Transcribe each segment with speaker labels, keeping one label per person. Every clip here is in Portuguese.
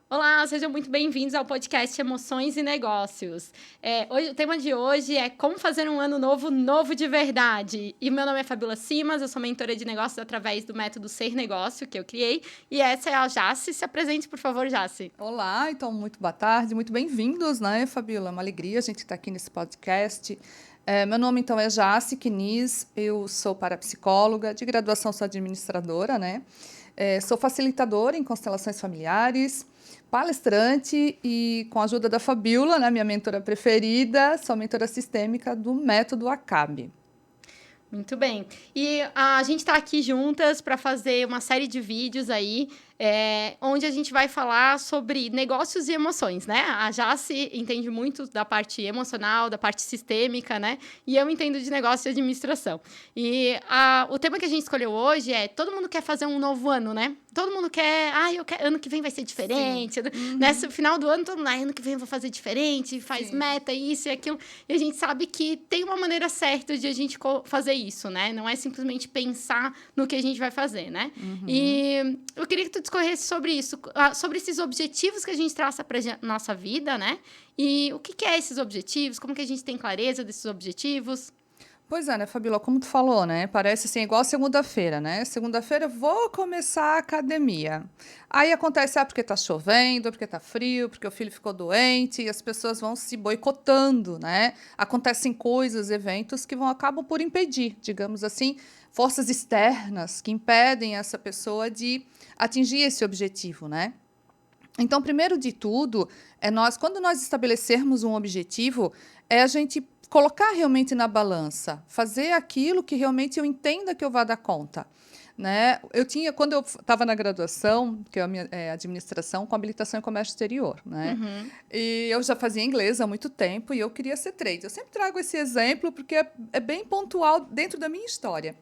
Speaker 1: Olá, sejam muito bem-vindos ao podcast Emoções e Negócios. O tema de hoje é como fazer um ano novo de verdade. E meu nome é Fabíola Simas, eu sou mentora de negócios através do método Ser Negócio, que eu criei. E essa é a Jaci. Se apresente, por favor, Jaci.
Speaker 2: Olá, então, muito boa tarde, muito bem-vindos, né, Fabíola? É uma alegria a gente estar aqui nesse podcast. Meu nome, então, é Jaci Quinis, eu sou parapsicóloga, de graduação sou administradora, né? Sou facilitadora em constelações familiares, palestrante e, com a ajuda da Fabíola, né, minha mentora preferida, sou mentora sistêmica do método ACAB.
Speaker 1: Muito bem. E a gente está aqui juntas para fazer uma série de vídeos aí, onde a gente vai falar sobre negócios e emoções, né? A Jaci entende muito da parte emocional, da parte sistêmica, né? E eu entendo de negócio e administração. E o tema que a gente escolheu hoje é: todo mundo quer fazer um novo ano, né? Todo mundo quer, ano que vem vai ser diferente.
Speaker 2: Uhum.
Speaker 1: Nesse final do ano, todo mundo, ano que vem eu vou fazer diferente, faz
Speaker 2: Sim.
Speaker 1: meta, isso e aquilo. E a gente sabe que tem uma maneira certa de a gente fazer isso, né? Não é simplesmente pensar no que a gente vai fazer, né?
Speaker 2: Uhum.
Speaker 1: E eu queria que tu discorresse sobre isso, sobre esses objetivos que a gente traça para nossa vida, né? E o que é esses objetivos? Como que a gente tem clareza desses objetivos?
Speaker 2: Pois é, né, Fabíola, como tu falou, né, parece assim, igual segunda-feira, né, segunda-feira eu vou começar a academia. Aí acontece, porque tá chovendo, porque tá frio, porque o filho ficou doente, e as pessoas vão se boicotando, né, acontecem coisas, eventos que acabam por impedir, digamos assim, forças externas que impedem essa pessoa de atingir esse objetivo, né. Então, primeiro de tudo, quando nós estabelecermos um objetivo, é a gente colocar realmente na balança, fazer aquilo que realmente eu entenda que eu vá dar conta. Né? Quando eu estava na graduação, que é a minha administração com habilitação em comércio exterior, né?
Speaker 1: Uhum.
Speaker 2: E eu já fazia inglês há muito tempo e eu queria ser trader. Eu sempre trago esse exemplo porque é bem pontual dentro da minha história.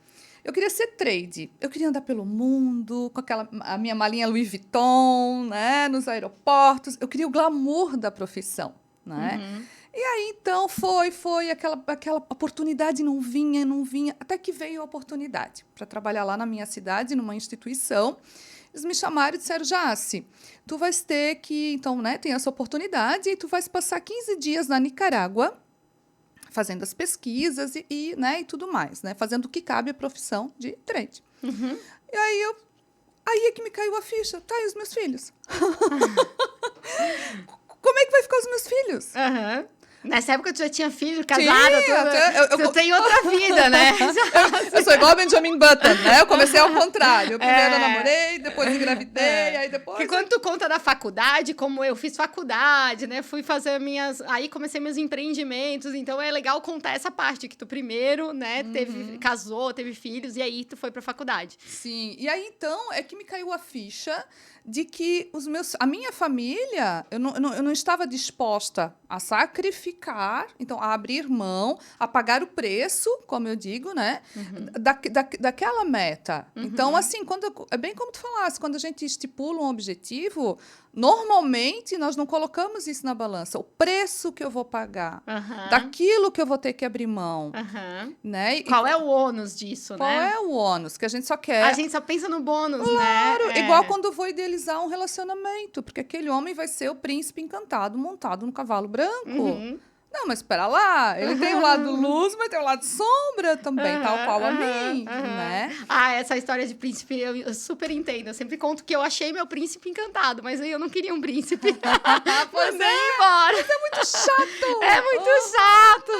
Speaker 2: Eu queria ser trade. Eu queria andar pelo mundo com a minha malinha Louis Vuitton, né, nos aeroportos. Eu queria o glamour da profissão, né?
Speaker 1: Uhum.
Speaker 2: E aí, então, foi aquela oportunidade não vinha, até que veio a oportunidade para trabalhar lá na minha cidade, numa instituição. Eles me chamaram e disseram: Jaci, tu vais ter que, então, né, tem essa oportunidade e tu vais passar 15 dias na Nicarágua, fazendo as pesquisas e tudo mais, né? Fazendo o que cabe à profissão de trade.
Speaker 1: Uhum.
Speaker 2: E aí é que me caiu a ficha. Tá, e os meus filhos? Como é que vai ficar os meus filhos?
Speaker 1: Uhum. Nessa época tu já tinha filho, casada, tu tem outra vida, né?
Speaker 2: Eu sou igual a Benjamin Button, né? Eu comecei ao contrário. Eu primeiro namorei, depois engravidei, aí depois...
Speaker 1: Porque quando tu conta da faculdade, como eu fiz faculdade, né? Fui fazer aí comecei meus empreendimentos, então é legal contar essa parte, que tu primeiro, né, casou, teve filhos, e aí tu foi pra faculdade.
Speaker 2: Sim, e aí então é que me caiu a ficha de que a minha família, eu não estava disposta a sacrificar, então a abrir mão, a pagar o preço, como eu digo, né, daquela meta.
Speaker 1: Uhum.
Speaker 2: Então, assim, é bem como tu falasse, quando a gente estipula um objetivo, normalmente nós não colocamos isso na balança, o preço que eu vou pagar, daquilo que eu vou ter que abrir mão, né?
Speaker 1: Qual é o ônus disso,
Speaker 2: Qual
Speaker 1: né?
Speaker 2: é o ônus? Que a gente só quer...
Speaker 1: A gente só pensa no bônus,
Speaker 2: claro,
Speaker 1: né?
Speaker 2: igual quando eu vou idealizar um relacionamento, porque aquele homem vai ser o príncipe encantado montado no cavalo branco. Não, mas espera lá, ele tem o lado luz, mas tem o lado sombra também, tal qual a mim, né?
Speaker 1: Essa história de príncipe eu super entendo. Eu sempre conto que eu achei meu príncipe encantado, mas aí eu não queria um príncipe. Mandei embora.
Speaker 2: Mas é muito chato.
Speaker 1: É muito chato.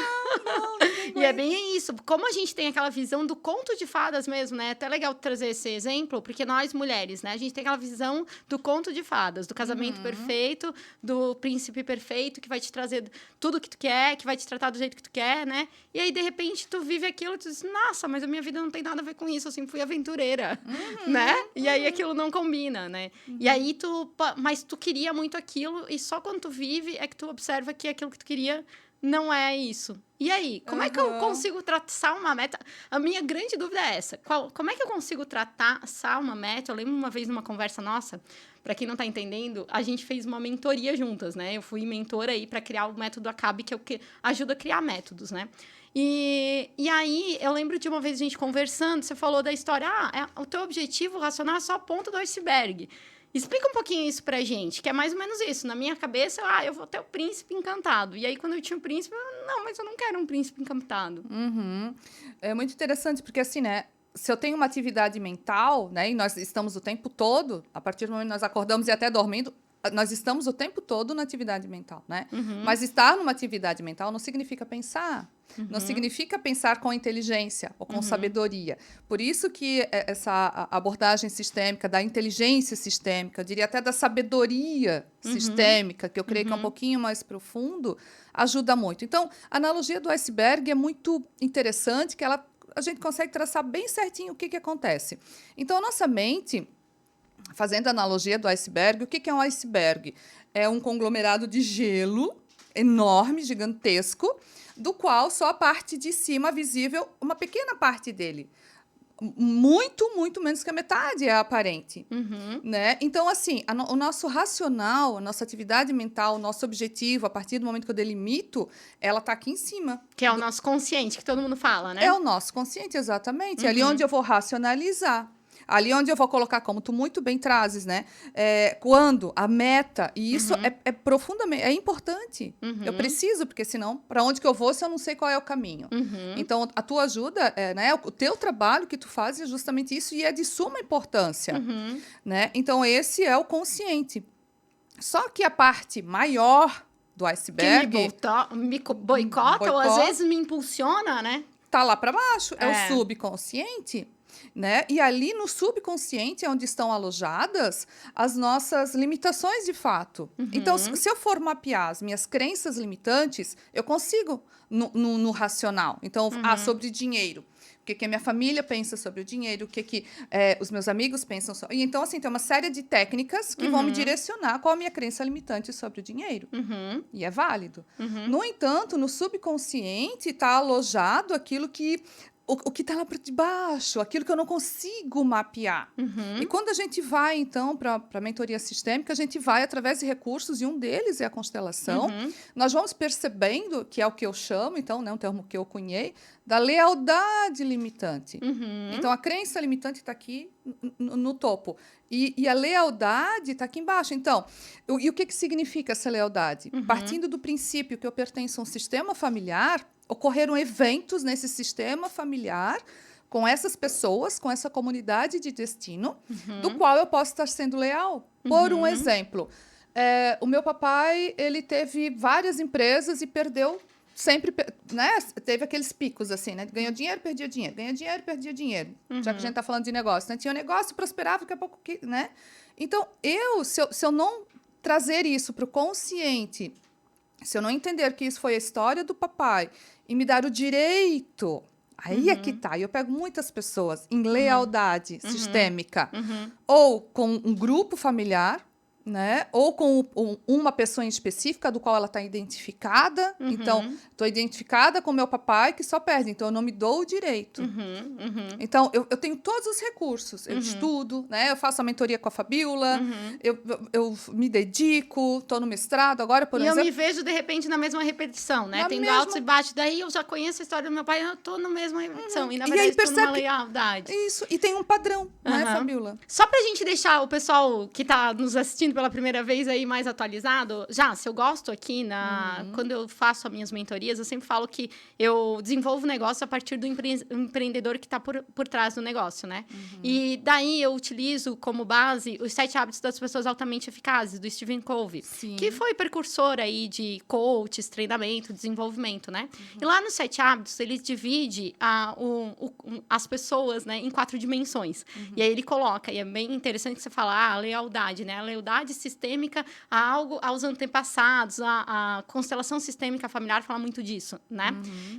Speaker 2: Não
Speaker 1: e é bem isso. Como a gente tem aquela visão do conto de fadas mesmo, né? É até legal trazer esse exemplo, porque nós mulheres, né? A gente tem aquela visão do conto de fadas, do casamento perfeito, do príncipe perfeito, que vai te trazer tudo que tu quer, que vai te tratar do jeito que tu quer, né? E aí, de repente, tu vive aquilo e tu diz: nossa, mas a minha vida não tem nada a ver com isso, eu sempre fui aventureira, né? E aí aquilo não combina, né? E aí mas tu queria muito aquilo e só quando tu vive é que tu observa que aquilo que tu queria não é isso. E aí, como é que eu consigo traçar uma meta? A minha grande dúvida é essa. Como é que eu consigo traçar uma meta? Eu lembro uma vez numa conversa nossa, para quem não tá entendendo, a gente fez uma mentoria juntas, né? Eu fui mentora aí para criar o método ACAB, que é o que ajuda a criar métodos, né? E aí, eu lembro de uma vez a gente conversando, você falou da história, o teu objetivo racional é só a ponta do iceberg. Explica um pouquinho isso pra gente, que é mais ou menos isso. Na minha cabeça, eu vou ter o príncipe encantado. E aí, quando eu tinha o príncipe, não, mas eu não quero um príncipe encantado.
Speaker 2: Uhum. É muito interessante, porque assim, né? Se eu tenho uma atividade mental, né? E nós estamos o tempo todo, a partir do momento que nós acordamos e até dormindo, nós estamos o tempo todo na atividade mental, né? Mas estar numa atividade mental não significa pensar. Não significa pensar com inteligência ou com sabedoria. Por isso que essa abordagem sistêmica, da inteligência sistêmica, eu diria até da sabedoria sistêmica, que eu creio que é um pouquinho mais profundo, ajuda muito. Então, a analogia do iceberg é muito interessante, que a gente consegue traçar bem certinho o que acontece. Então, a nossa mente, fazendo a analogia do iceberg, o que é um iceberg? É um conglomerado de gelo enorme, gigantesco, do qual só a parte de cima visível, uma pequena parte dele. Muito, muito menos que a metade é aparente. Né? Então, assim, o nosso racional, a nossa atividade mental, o nosso objetivo, a partir do momento que eu delimito, ela está aqui em cima.
Speaker 1: Que é o nosso consciente, que todo mundo fala, né?
Speaker 2: É o nosso consciente, exatamente. É ali onde eu vou racionalizar. Ali onde eu vou colocar, como tu muito bem trazes, né? Quando a meta, e isso é profundamente, é importante. Eu preciso, porque senão, para onde que eu vou se eu não sei qual é o caminho? Então, a tua ajuda, né? O teu trabalho que tu faz é justamente isso e é de suma importância, né? Então, esse é o consciente. Só que a parte maior do iceberg...
Speaker 1: Que me boicota, ou às vezes me impulsiona, né?
Speaker 2: Tá lá para baixo, é o subconsciente... Né? E ali no subconsciente é onde estão alojadas as nossas limitações de fato. Então, se eu for mapear as minhas crenças limitantes, eu consigo no racional. Então, sobre dinheiro. O que a minha família pensa sobre o dinheiro, o que os meus amigos pensam sobre... Então, assim, tem uma série de técnicas que vão me direcionar qual a minha crença limitante sobre o dinheiro. E é válido. No entanto, no subconsciente está alojado aquilo que... O que está lá por debaixo, aquilo que eu não consigo mapear. E quando a gente vai, então, para a mentoria sistêmica, a gente vai através de recursos, e um deles é a constelação. Nós vamos percebendo, que é o que eu chamo, então, né, um termo que eu cunhei, da lealdade limitante. Então, a crença limitante está aqui no topo. E a lealdade está aqui embaixo. Então, e o que significa essa lealdade? Partindo do princípio que eu pertenço a um sistema familiar, ocorreram eventos nesse sistema familiar com essas pessoas, com essa comunidade de destino, do qual eu posso estar sendo leal. Por um exemplo, o meu papai, ele teve várias empresas e perdeu sempre, né? Teve aqueles picos, assim, né? Ganhou dinheiro, perdia dinheiro. Ganhou dinheiro, perdia dinheiro. Já que a gente está falando de negócio, né? Tinha um negócio, prosperava, daqui a pouco, né? Então, se eu não trazer isso para o consciente, se eu não entender que isso foi a história do papai e me dar o direito, aí é que tá. E eu pego muitas pessoas em lealdade sistêmica, ou com um grupo familiar, né? Ou com uma pessoa em específica do qual ela está identificada. Então, estou identificada com meu papai que só perde. Então, eu não me dou o direito. Então, eu tenho todos os recursos. Eu estudo, né? Eu faço a mentoria com a Fabiola. Eu me dedico. Estou no mestrado agora, por exemplo.
Speaker 1: E eu me vejo, de repente, na mesma repetição, né? Tendo altos e baixos. Daí, eu já conheço a história do meu pai. Eu estou na mesma repetição. E, na verdade, estou numa lealdade.
Speaker 2: Isso. E tem um padrão, né, Fabiola?
Speaker 1: Só pra gente deixar o pessoal que está nos assistindo pela primeira vez aí mais atualizado, se eu gosto aqui, quando eu faço as minhas mentorias, eu sempre falo que eu desenvolvo negócio a partir do empreendedor que está por trás do negócio, né? E daí eu utilizo como base os 7 hábitos das pessoas altamente eficazes, do Stephen Covey, que foi precursor aí de coaches, treinamento, desenvolvimento, né? E lá nos 7 hábitos, ele divide as pessoas, né, em 4 dimensões. E aí ele coloca, e é bem interessante que você fala, a lealdade, né? A lealdade sistêmica aos antepassados, a constelação sistêmica familiar fala muito disso, né?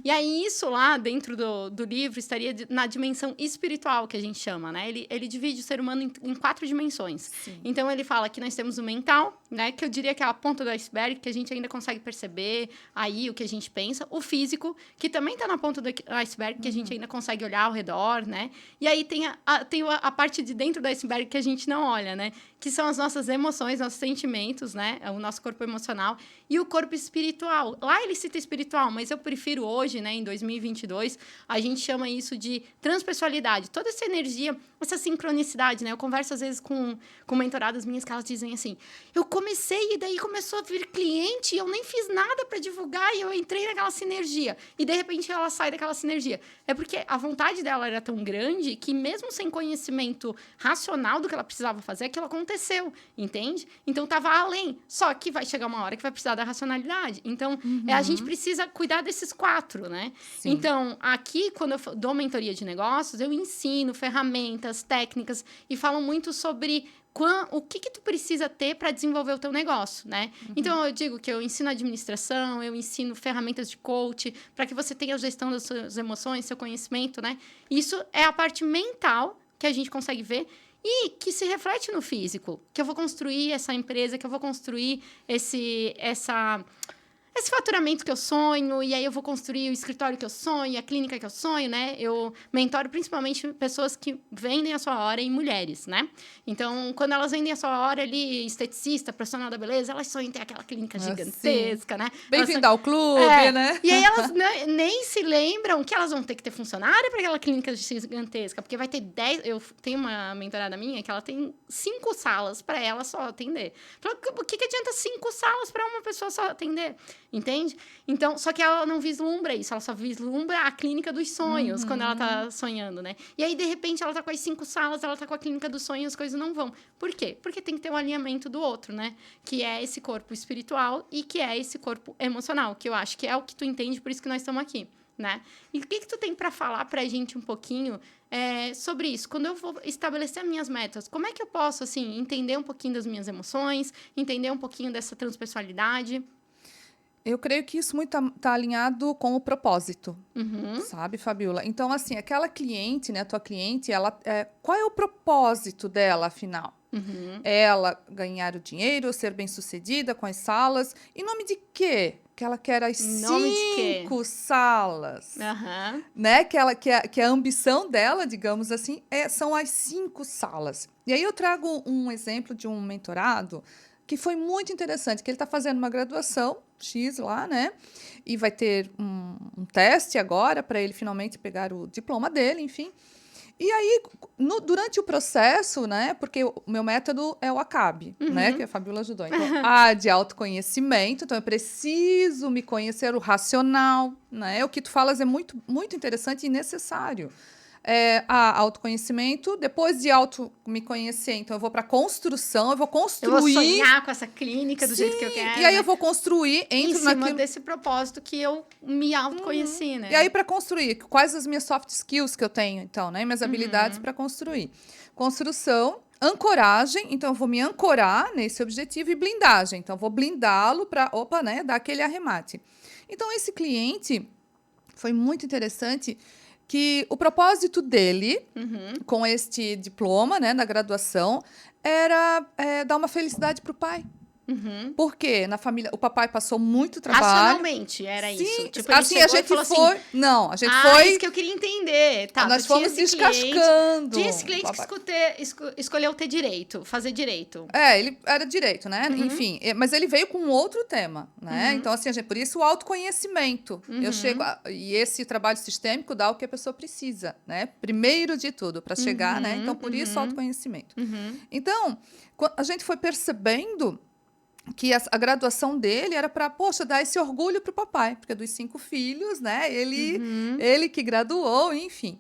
Speaker 1: E aí, isso lá dentro do livro estaria na dimensão espiritual, que a gente chama, né? Ele divide o ser humano em 4 dimensões. Então, ele fala que nós temos o mental, né? Que eu diria que é a ponta do iceberg, que a gente ainda consegue perceber aí o que a gente pensa. O físico, que também está na ponta do iceberg, que a gente ainda consegue olhar ao redor, né? E aí, tem a parte de dentro do iceberg que a gente não olha, né? Que são as nossas emoções, emoções, nossos sentimentos, né? O nosso corpo emocional e o corpo espiritual. Lá ele cita espiritual, mas eu prefiro hoje, né, em 2022, a gente chama isso de transpessoalidade. Toda essa energia, essa sincronicidade, né? Eu converso às vezes com mentoradas minhas que elas dizem assim: eu comecei e daí começou a vir cliente e eu nem fiz nada para divulgar e eu entrei naquela sinergia. E de repente ela sai daquela sinergia. É porque a vontade dela era tão grande que mesmo sem conhecimento racional do que ela precisava fazer, aquilo aconteceu, entende? Então estava além. Só que vai chegar uma hora que vai precisar da racionalidade. Então, a gente precisa cuidar desses 4, né?
Speaker 2: Sim.
Speaker 1: Então, aqui, quando eu dou mentoria de negócios, eu ensino ferramentas, técnicas e falo muito sobre o que tu precisa ter para desenvolver o teu negócio, né? Então, eu digo que eu ensino administração, eu ensino ferramentas de coach, para que você tenha a gestão das suas emoções, seu conhecimento, né? Isso é a parte mental que a gente consegue ver e que se reflete no físico. Que eu vou construir essa empresa, que eu vou construir esse faturamento que eu sonho, e aí eu vou construir o escritório que eu sonho, a clínica que eu sonho, né? Eu mentoro principalmente pessoas que vendem a sua hora em mulheres, né? Então, quando elas vendem a sua hora ali, esteticista, profissional da beleza, elas sonham em ter aquela clínica gigantesca, né?
Speaker 2: Bem-vindo ao clube, né?
Speaker 1: E aí elas nem se lembram que elas vão ter que ter funcionário para aquela clínica gigantesca, porque vai ter 10... Eu tenho uma mentorada minha que ela tem 5 salas para ela só atender. O que adianta 5 salas para uma pessoa só atender? Entende? Então, só que ela não vislumbra isso, ela só vislumbra a clínica dos sonhos quando ela tá sonhando, né? E aí, de repente, ela tá com as 5 salas, ela tá com a clínica dos sonhos, as coisas não vão. Por quê? Porque tem que ter um alinhamento do outro, né? Que é esse corpo espiritual e que é esse corpo emocional, que eu acho que é o que tu entende, por isso que nós estamos aqui, né? E o que tu tem para falar pra gente um pouquinho sobre isso? Quando eu vou estabelecer minhas metas, como é que eu posso, assim, entender um pouquinho das minhas emoções, entender um pouquinho dessa transpessoalidade?
Speaker 2: Eu creio que isso muito tá alinhado com o propósito, sabe, Fabiola? Então, assim, aquela cliente, né, a tua cliente, qual é o propósito dela, afinal? Ela ganhar o dinheiro, ser bem-sucedida com as salas. Em nome de quê? Que ela quer as 5 salas. Né? Que a ambição dela, digamos assim, são as 5 salas. E aí eu trago um exemplo de um mentorado que foi muito interessante, que ele está fazendo uma graduação X lá, né? E vai ter um teste agora para ele finalmente pegar o diploma dele, enfim. E aí, durante o processo, né? Porque o meu método é o ACAB, né? Que a Fabiola ajudou. Então, A de autoconhecimento. Então, eu preciso me conhecer o racional, né? O que tu falas é muito, muito interessante e necessário. A autoconhecimento, depois de me conhecer, então eu vou para construção, eu vou construir.
Speaker 1: Eu vou sonhar com essa clínica do jeito que eu quero.
Speaker 2: E aí eu vou construir
Speaker 1: em cima desse propósito que eu me autoconheci, né?
Speaker 2: E aí, para construir, quais as minhas soft skills que eu tenho, então, né? Minhas habilidades para construir. Construção, ancoragem, então eu vou me ancorar nesse objetivo, e blindagem, então eu vou blindá-lo para, né, dar aquele arremate. Então, esse cliente foi muito interessante, que o propósito dele, com este diploma, né, na graduação, era dar uma felicidade para o pai. Porque na família o papai passou muito trabalho.
Speaker 1: Racionalmente, era isso.
Speaker 2: Tipo, assim, a gente foi. Assim, não, a gente foi.
Speaker 1: Isso que eu queria entender. Tá,
Speaker 2: nós fomos descascando.
Speaker 1: Tinha esse cliente que escolheu ter direito, fazer direito.
Speaker 2: Ele era direito, né? Enfim, mas ele veio com um outro tema, né? Então, assim, por isso o autoconhecimento. Eu chego. E esse trabalho sistêmico dá o que a pessoa precisa, né? Primeiro de tudo, para chegar, né? Então, por isso o autoconhecimento. Então, a gente foi percebendo que a graduação dele era para, dar esse orgulho para o papai, porque dos 5 filhos, né? Ele que graduou, enfim.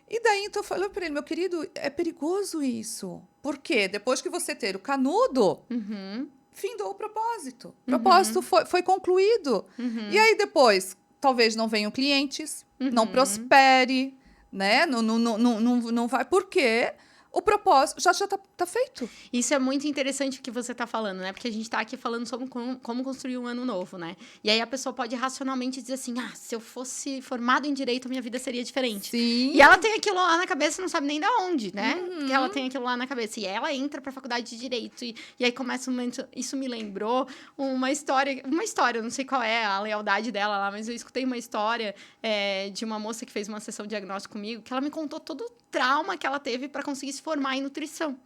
Speaker 2: E daí, então, eu falei para ele, meu querido, é perigoso isso. Por quê? Depois que você ter o canudo, findou o propósito. O propósito foi concluído. E aí, depois, talvez não venham clientes, não prospere, né? Não vai. Por quê? O propósito já tá feito.
Speaker 1: Isso é muito interessante o que você tá falando, né? Porque a gente tá aqui falando sobre como construir um ano novo, né? E aí a pessoa pode racionalmente dizer assim, se eu fosse formado em direito, minha vida seria diferente.
Speaker 2: Sim.
Speaker 1: E ela tem aquilo lá na cabeça e não sabe nem da onde, né? Porque ela tem aquilo lá na cabeça. E ela entra pra faculdade de direito e aí começa um momento... Isso me lembrou uma história, eu não sei qual é a lealdade dela lá, mas eu escutei uma história de uma moça que fez uma sessão de diagnóstico comigo, que ela me contou todo o trauma que ela teve pra conseguir se formar em nutrição.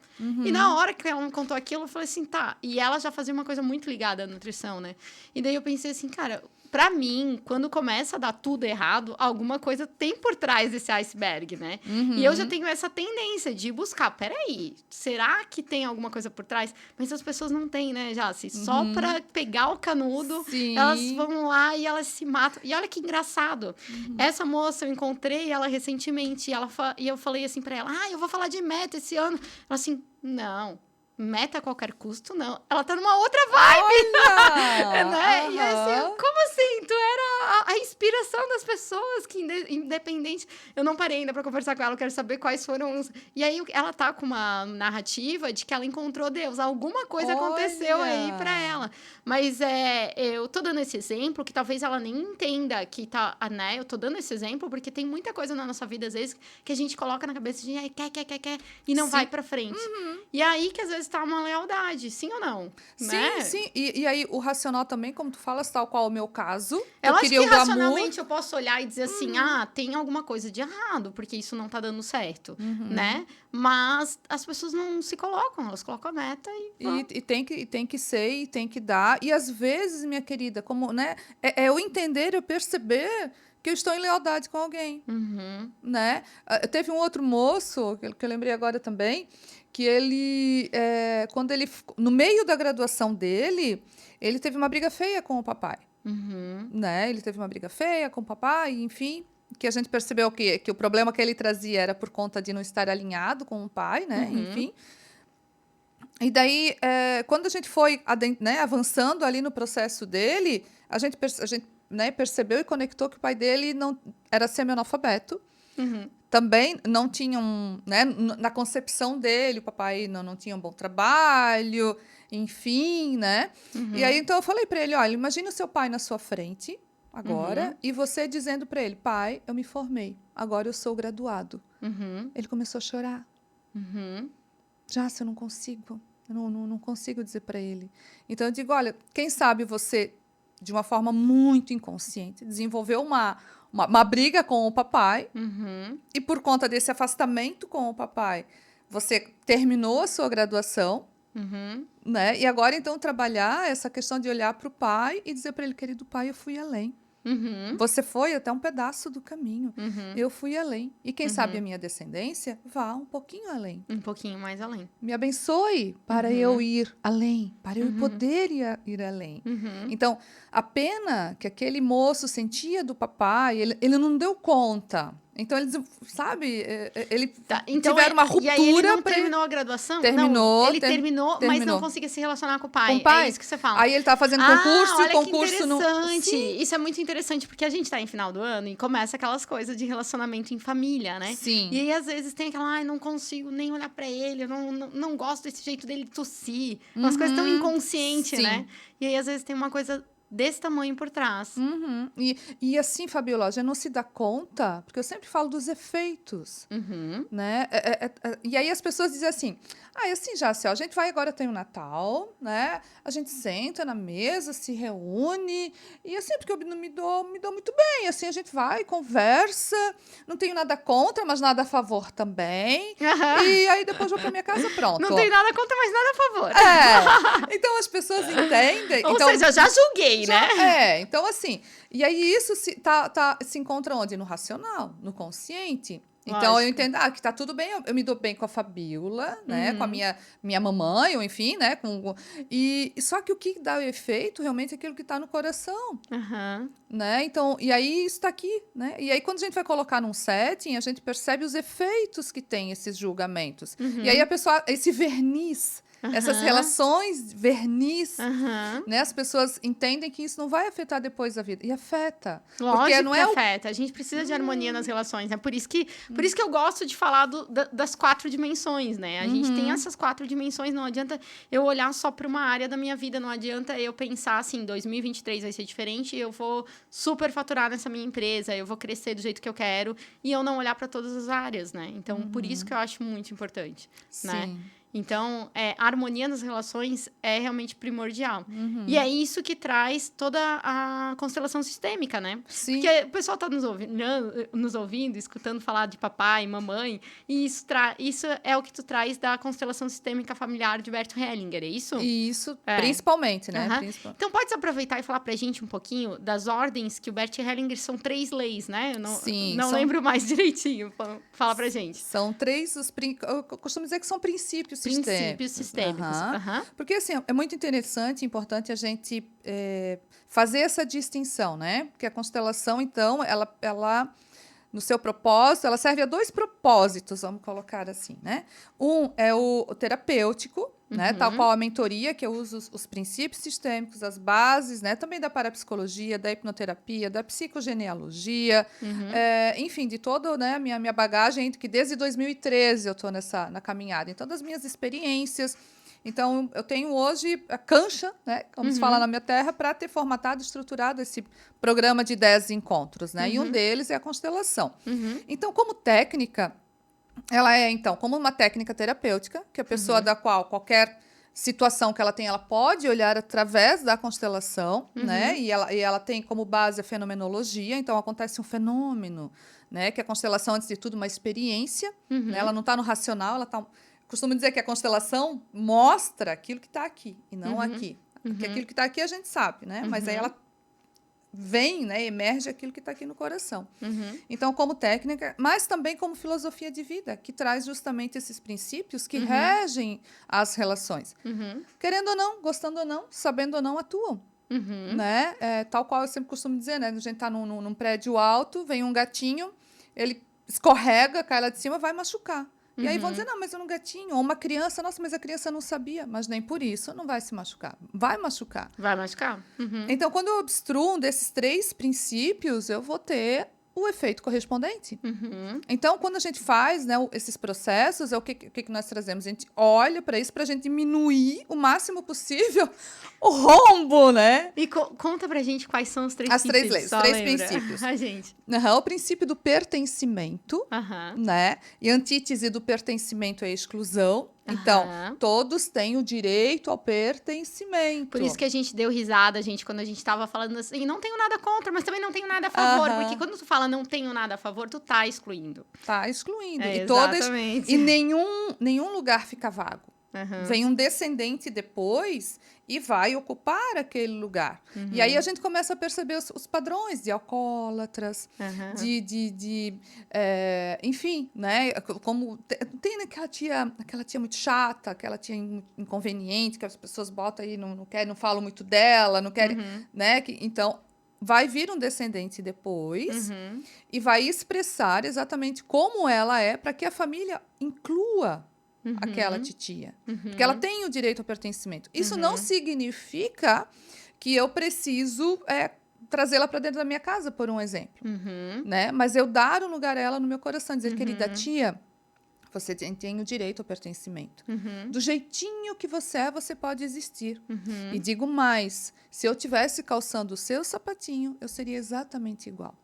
Speaker 1: E na hora que ela me contou aquilo, eu falei assim, tá. E ela já fazia uma coisa muito ligada à nutrição, né? E daí eu pensei assim, cara, pra mim, quando começa a dar tudo errado, alguma coisa tem por trás desse iceberg, né? E eu já tenho essa tendência de buscar, peraí, será que tem alguma coisa por trás? Mas as pessoas não têm, né, Jaci? Só pra pegar o canudo,
Speaker 2: Sim.
Speaker 1: elas vão lá e elas se matam. E olha que engraçado. Essa moça, eu encontrei ela recentemente, e eu falei assim pra ela, eu vou falar de meta esse ano. Ela assim, não, meta a qualquer custo, não. Ela tá numa outra vibe.
Speaker 2: Olha!
Speaker 1: Né? E aí, assim, como assim? Tu era a inspiração das pessoas, que independente... Eu não parei ainda pra conversar com ela, eu quero saber quais foram os... E aí, ela tá com uma narrativa de que ela encontrou Deus. Alguma coisa aconteceu aí pra ela. Mas eu tô dando esse exemplo, que talvez ela nem entenda que tá... Né? Eu tô dando esse exemplo porque tem muita coisa na nossa vida, às vezes, que a gente coloca na cabeça de quer, e não vai pra frente. E aí que, às vezes, tá uma lealdade, sim ou não?
Speaker 2: Sim,
Speaker 1: né?
Speaker 2: sim. E aí, o racional também, como tu falas, tal qual o meu caso.
Speaker 1: Eu acho
Speaker 2: queria
Speaker 1: que
Speaker 2: o glamour.
Speaker 1: racionalmente eu posso olhar e dizer assim, tem alguma coisa de errado, porque isso não tá dando certo, né? Mas as pessoas não se colocam, elas colocam a meta
Speaker 2: e tem que ser, e tem que dar. E às vezes, minha querida, como, né? É eu entender, eu perceber que eu estou em lealdade com alguém, né? Teve um outro moço, que eu lembrei agora também, que ele, quando ele, no meio da graduação dele, ele teve uma briga feia com o papai, né? Ele teve uma briga feia com o papai, enfim, que a gente percebeu que o problema que ele trazia era por conta de não estar alinhado com o pai, né? Enfim. E daí, quando a gente foi né, avançando ali no processo dele, a gente né, percebeu e conectou que o pai dele não era semi-analfabeto. Também não tinha né, na concepção dele, o papai não tinha um bom trabalho, enfim, né? E aí, então, eu falei para ele, olha, imagina o seu pai na sua frente, agora, e você dizendo para ele, pai, eu me formei, agora eu sou graduado. Ele começou a chorar. Já, se eu não consigo, eu não consigo dizer para ele. Então, eu digo, olha, quem sabe você, de uma forma muito inconsciente, desenvolveu uma briga com o papai, e por conta desse afastamento com o papai, você terminou a sua graduação, né? E agora, então, trabalhar essa questão de olhar para o pai e dizer para ele, querido pai, eu fui além. Você foi até um pedaço do caminho. Eu fui além. E quem sabe a minha descendência vá um pouquinho além.
Speaker 1: Um pouquinho mais além.
Speaker 2: Me abençoe para eu ir além, para eu poder ir além. Então, a pena que aquele moço sentia do papai, ele não deu conta. Então, ele, sabe, ele
Speaker 1: então,
Speaker 2: tiveram uma ruptura.
Speaker 1: E aí ele não terminou a graduação?
Speaker 2: Terminou.
Speaker 1: Não, ele terminou, mas não conseguia se relacionar com o pai.
Speaker 2: Com o pai?
Speaker 1: É isso que você fala.
Speaker 2: Aí ele estava fazendo concurso,
Speaker 1: olha
Speaker 2: e o concurso
Speaker 1: que
Speaker 2: não...
Speaker 1: interessante. Isso é muito interessante, porque a gente tá em final do ano e começa aquelas coisas de relacionamento em família, né?
Speaker 2: Sim.
Speaker 1: E aí, às vezes, tem aquela, não consigo nem olhar pra ele, eu não gosto desse jeito dele tossir. Umas coisas tão inconscientes, né? E aí, às vezes, tem uma coisa desse tamanho por trás.
Speaker 2: E assim, Fabiola, já não se dá conta, porque eu sempre falo dos efeitos, né? E aí as pessoas dizem assim, assim, já, a gente vai agora, tem o Natal, né? A gente senta na mesa, se reúne, e assim, porque eu me dou muito bem, assim, a gente vai, conversa, não tenho nada contra, mas nada a favor também, e aí depois vou pra minha casa, pronto.
Speaker 1: Não tem nada contra, mas nada a favor.
Speaker 2: Então as pessoas entendem.
Speaker 1: Ou
Speaker 2: então,
Speaker 1: seja, já julguei, né?
Speaker 2: Então assim, e aí isso se encontra onde? No racional, no consciente. Então, eu entendo que tá tudo bem, eu me dou bem com a Fabíola, né? Com a minha mamãe, ou enfim, né? E só que o que dá o efeito, realmente, é aquilo que tá no coração. Né? Então, e aí isso tá aqui, né? E aí, quando a gente vai colocar num setting, a gente percebe os efeitos que tem esses julgamentos. E aí, a pessoa, esse verniz... Essas relações, verniz, né? As pessoas entendem que isso não vai afetar depois a vida. E afeta.
Speaker 1: Lógico
Speaker 2: porque não
Speaker 1: que afeta. A gente precisa de harmonia nas relações, né? Por isso que eu gosto de falar das 4 dimensões, né? A gente tem essas 4 dimensões, não adianta eu olhar só para uma área da minha vida, não adianta eu pensar assim, 2023 vai ser diferente, eu vou super faturar nessa minha empresa, eu vou crescer do jeito que eu quero, e eu não olhar para todas as áreas, né? Então, por isso que eu acho muito importante, né? Então, a harmonia nas relações é realmente primordial.
Speaker 2: Uhum.
Speaker 1: E é isso que traz toda a constelação sistêmica, né?
Speaker 2: Sim.
Speaker 1: Porque o pessoal tá nos ouvindo, escutando falar de papai, mamãe, e isso é o que tu traz da constelação sistêmica familiar de Bert Hellinger, é isso?
Speaker 2: Isso, principalmente, né?
Speaker 1: Uhum. Então, pode aproveitar e falar pra gente um pouquinho das ordens, que o Bert Hellinger são 3 leis, né? Eu não lembro mais direitinho. Fala pra gente.
Speaker 2: São 3, eu costumo dizer que são princípios
Speaker 1: sistêmicos.
Speaker 2: Uhum. Porque, assim, é muito interessante e importante a gente fazer essa distinção, né? Porque a constelação, então, ela no seu propósito, ela serve a 2 propósitos, vamos colocar assim, né? Um é o terapêutico, né? Tal qual a mentoria, que eu uso os princípios sistêmicos, as bases, né? Também da parapsicologia, da hipnoterapia, da psicogenealogia, enfim, de toda, né, a minha bagagem, que desde 2013 eu estou na caminhada. Então, das minhas experiências. Então, eu tenho hoje a cancha, né, como se fala na minha terra, para ter formatado e estruturado esse programa de 10 encontros, né? E um deles é a constelação. Então, como técnica, ela é, então, como uma técnica terapêutica, que a pessoa da qual qualquer situação que ela tem, ela pode olhar através da constelação, né? E ela tem como base a fenomenologia, então acontece um fenômeno, né? Que a constelação, antes de tudo, uma experiência, né? Ela não está no racional, ela está... Costumo dizer que a constelação mostra aquilo que está aqui e não aqui. Porque aquilo que está aqui a gente sabe, né? Mas aí ela vem, né? Emerge aquilo que está aqui no coração. Então, como técnica, mas também como filosofia de vida, que traz justamente esses princípios que regem as relações. Querendo ou não, gostando ou não, sabendo ou não, atuam. Né? Tal qual eu sempre costumo dizer, né? A gente está num prédio alto, vem um gatinho, ele escorrega, cai lá de cima, vai machucar. E aí vão dizer, não, mas eu não gatinho. Ou uma criança, nossa, mas a criança não sabia. Mas nem por isso não vai se machucar. Vai machucar.
Speaker 1: Vai machucar.
Speaker 2: Então, quando eu obstruo um desses 3 princípios, eu vou ter o efeito correspondente. Então, quando a gente faz, né, esses processos, o que nós trazemos? A gente olha para isso, para a gente diminuir o máximo possível o rombo, né?
Speaker 1: E conta pra gente quais são os 3
Speaker 2: As
Speaker 1: princípios.
Speaker 2: 3 leis, 3 princípios.
Speaker 1: A gente.
Speaker 2: O princípio do pertencimento, né? E a antítese do pertencimento é a exclusão. Então, todos têm o direito ao pertencimento.
Speaker 1: Por isso que a gente deu risada, quando a gente estava falando assim, não tenho nada contra, mas também não tenho nada a favor. Porque quando tu fala não tenho nada a favor, tu tá excluindo.
Speaker 2: Tá excluindo.
Speaker 1: Exatamente.
Speaker 2: E nenhum lugar fica vago. Vem um descendente depois e vai ocupar aquele lugar. E aí a gente começa a perceber os padrões de alcoólatras, enfim, né? Como tem aquela tia muito chata, aquela tia inconveniente, que as pessoas botam aí, não querem, não falam muito dela, não querem, né? Então, vai vir um descendente depois e vai expressar exatamente como ela é, para que a família inclua aquela titia. Porque ela tem o direito ao pertencimento. Isso não significa que eu preciso trazê-la para dentro da minha casa, por um exemplo. Né? Mas eu dar um lugar a ela no meu coração, dizer, querida tia, você tem o direito ao pertencimento. Do jeitinho que você é, você pode existir. E digo mais, se eu tivesse calçando o seu sapatinho, eu seria exatamente igual.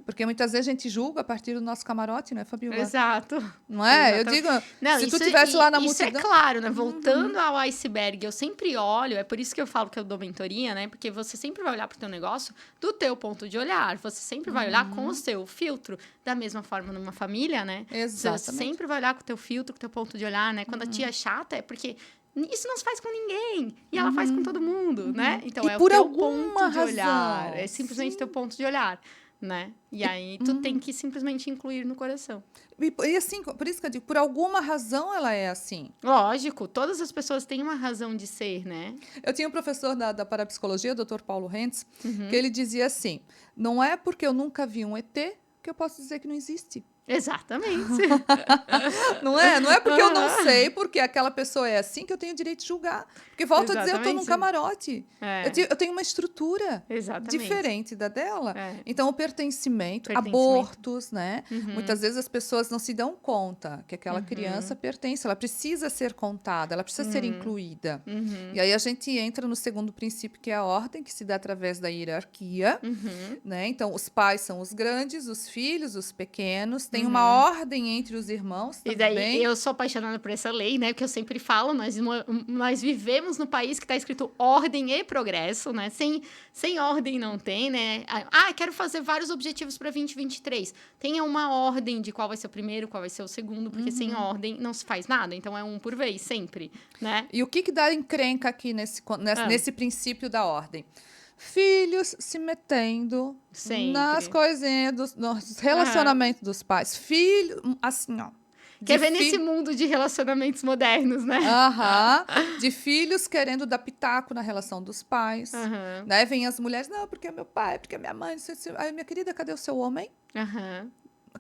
Speaker 2: Porque muitas vezes a gente julga a partir do nosso camarote, né, Fabiola?
Speaker 1: Exato.
Speaker 2: Não é?
Speaker 1: Exatamente.
Speaker 2: Eu digo,
Speaker 1: não,
Speaker 2: se tu estivesse lá na multidão...
Speaker 1: Isso é claro, né? Voltando ao iceberg, eu sempre olho, é por isso que eu falo que eu dou mentoria, né? Porque você sempre vai olhar pro teu negócio do teu ponto de olhar. Você sempre vai olhar com o seu filtro. Da mesma forma numa família, né?
Speaker 2: Exatamente.
Speaker 1: Você sempre vai olhar com o teu filtro, com o teu ponto de olhar, né? Quando a tia é chata, é porque... Isso não se faz com ninguém. E ela faz com todo mundo, né? Então,
Speaker 2: e
Speaker 1: é
Speaker 2: por
Speaker 1: o teu
Speaker 2: alguma
Speaker 1: ponto de
Speaker 2: razão.
Speaker 1: olhar. É simplesmente teu ponto de olhar, né? E aí, tu tem que simplesmente incluir no coração.
Speaker 2: E assim, por isso que eu digo, por alguma razão ela é assim.
Speaker 1: Lógico, todas as pessoas têm uma razão de ser, né?
Speaker 2: Eu tinha um professor da parapsicologia, o Dr. Paulo Rentz, que ele dizia assim, não é porque eu nunca vi um ET que eu posso dizer que não existe.
Speaker 1: Exatamente.
Speaker 2: Não é porque eu não sei, porque aquela pessoa é assim, que eu tenho o direito de julgar. Porque, volto a dizer, eu estou num camarote. Eu tenho uma estrutura diferente da dela. Então, o pertencimento, abortos, né? Muitas vezes as pessoas não se dão conta que aquela criança pertence. Ela precisa ser contada, ela precisa ser incluída. E aí a gente entra no segundo princípio, que é a ordem, que se dá através da hierarquia. Né? Então, os pais são os grandes, os filhos, os pequenos, tem uma ordem entre os irmãos
Speaker 1: E
Speaker 2: também.
Speaker 1: daí, eu sou apaixonada por essa lei, né? Porque eu sempre falo, nós vivemos no país que está escrito ordem e progresso, né? Sem ordem não tem, né? Quero fazer vários objetivos para 2023. Tenha uma ordem de qual vai ser o primeiro, qual vai ser o segundo, porque sem ordem não se faz nada. Então, é um por vez, sempre, né?
Speaker 2: E o que dá encrenca aqui nesse princípio da ordem? Filhos se metendo
Speaker 1: Sempre.
Speaker 2: nas coisinhas, nos relacionamentos dos pais. Filho, assim, ó.
Speaker 1: Quer ver nesse mundo de relacionamentos modernos, né?
Speaker 2: De filhos querendo dar pitaco na relação dos pais. Né? Vem as mulheres, não, porque é meu pai, porque é minha mãe. Aí, minha querida, cadê o seu homem?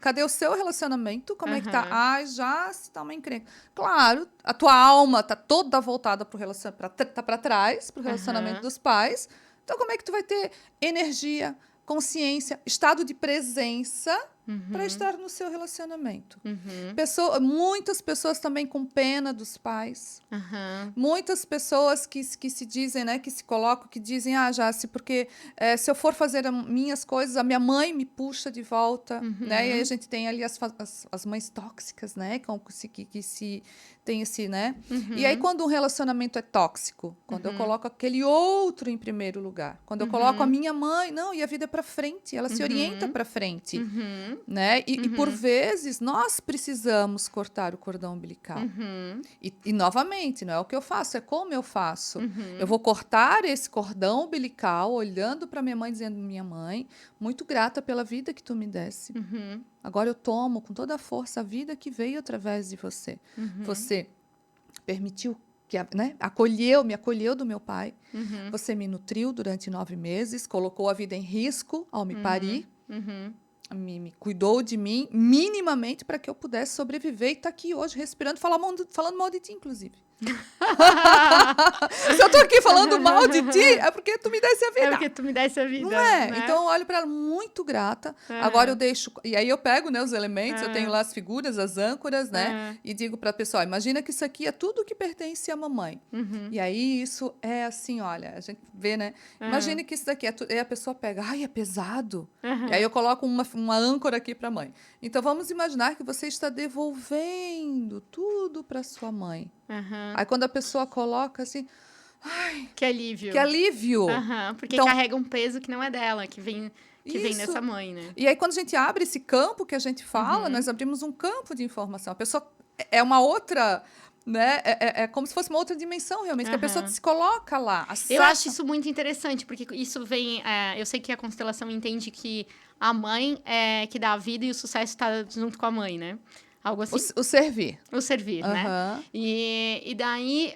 Speaker 2: Cadê o seu relacionamento? Como é que tá? Ai, já se tá uma encrenca. Claro, a tua alma tá toda voltada pro relacionamento, tá pra trás, pro relacionamento dos pais. Então, como é que tu vai ter energia, consciência, estado de presença para estar no seu relacionamento? Muitas pessoas também com pena dos pais. Muitas pessoas que se dizem, né, que se colocam, que dizem, Jace, porque se eu for fazer minhas coisas, a minha mãe me puxa de volta, né? E aí a gente tem ali as mães tóxicas, né? Que se tem esse, né? E aí, quando um relacionamento é tóxico, quando eu coloco aquele outro em primeiro lugar, quando eu coloco a minha mãe, não, e a vida é para frente, ela se orienta para frente, né? E por vezes nós precisamos cortar o cordão umbilical. E novamente, não é o que eu faço, é como eu faço. Eu vou cortar esse cordão umbilical olhando para minha mãe, dizendo, minha mãe, muito grata pela vida que tu me desse. Agora eu tomo com toda a força a vida que veio através de você. Você permitiu, né, me acolheu do meu pai. Você me nutriu durante 9 meses, colocou a vida em risco ao me parir. Me cuidou de mim minimamente para que eu pudesse sobreviver e estar aqui hoje respirando, falando mal de ti, inclusive. Se eu tô aqui falando mal de ti, é porque tu me desse a vida.
Speaker 1: É porque tu me desse a vida.
Speaker 2: Não é?
Speaker 1: Né?
Speaker 2: Então eu olho para ela muito grata. Agora eu deixo. E aí eu pego, né, os elementos, eu tenho lá as figuras, as âncoras, né? E digo para a pessoa: imagina que isso aqui é tudo que pertence à mamãe. E aí isso é assim, olha, a gente vê, né? Imagine que isso daqui e a pessoa pega, ai, é pesado. E aí eu coloco uma âncora aqui para a mãe. Então vamos imaginar que você está devolvendo tudo para sua mãe. Aí quando a pessoa coloca assim, ai,
Speaker 1: que alívio.
Speaker 2: Que alívio.
Speaker 1: Porque então, carrega um peso que não é dela, que vem dessa mãe, né?
Speaker 2: E aí quando a gente abre esse campo que a gente fala, nós abrimos um campo de informação. A pessoa é uma outra, né? É como se fosse uma outra dimensão, realmente, que a pessoa se coloca lá. Acessa.
Speaker 1: Eu acho isso muito interessante, porque isso vem... eu sei que a constelação entende que a mãe é que dá a vida e o sucesso está junto com a mãe, né? Algo assim.
Speaker 2: O servir.
Speaker 1: O servir, né? E daí,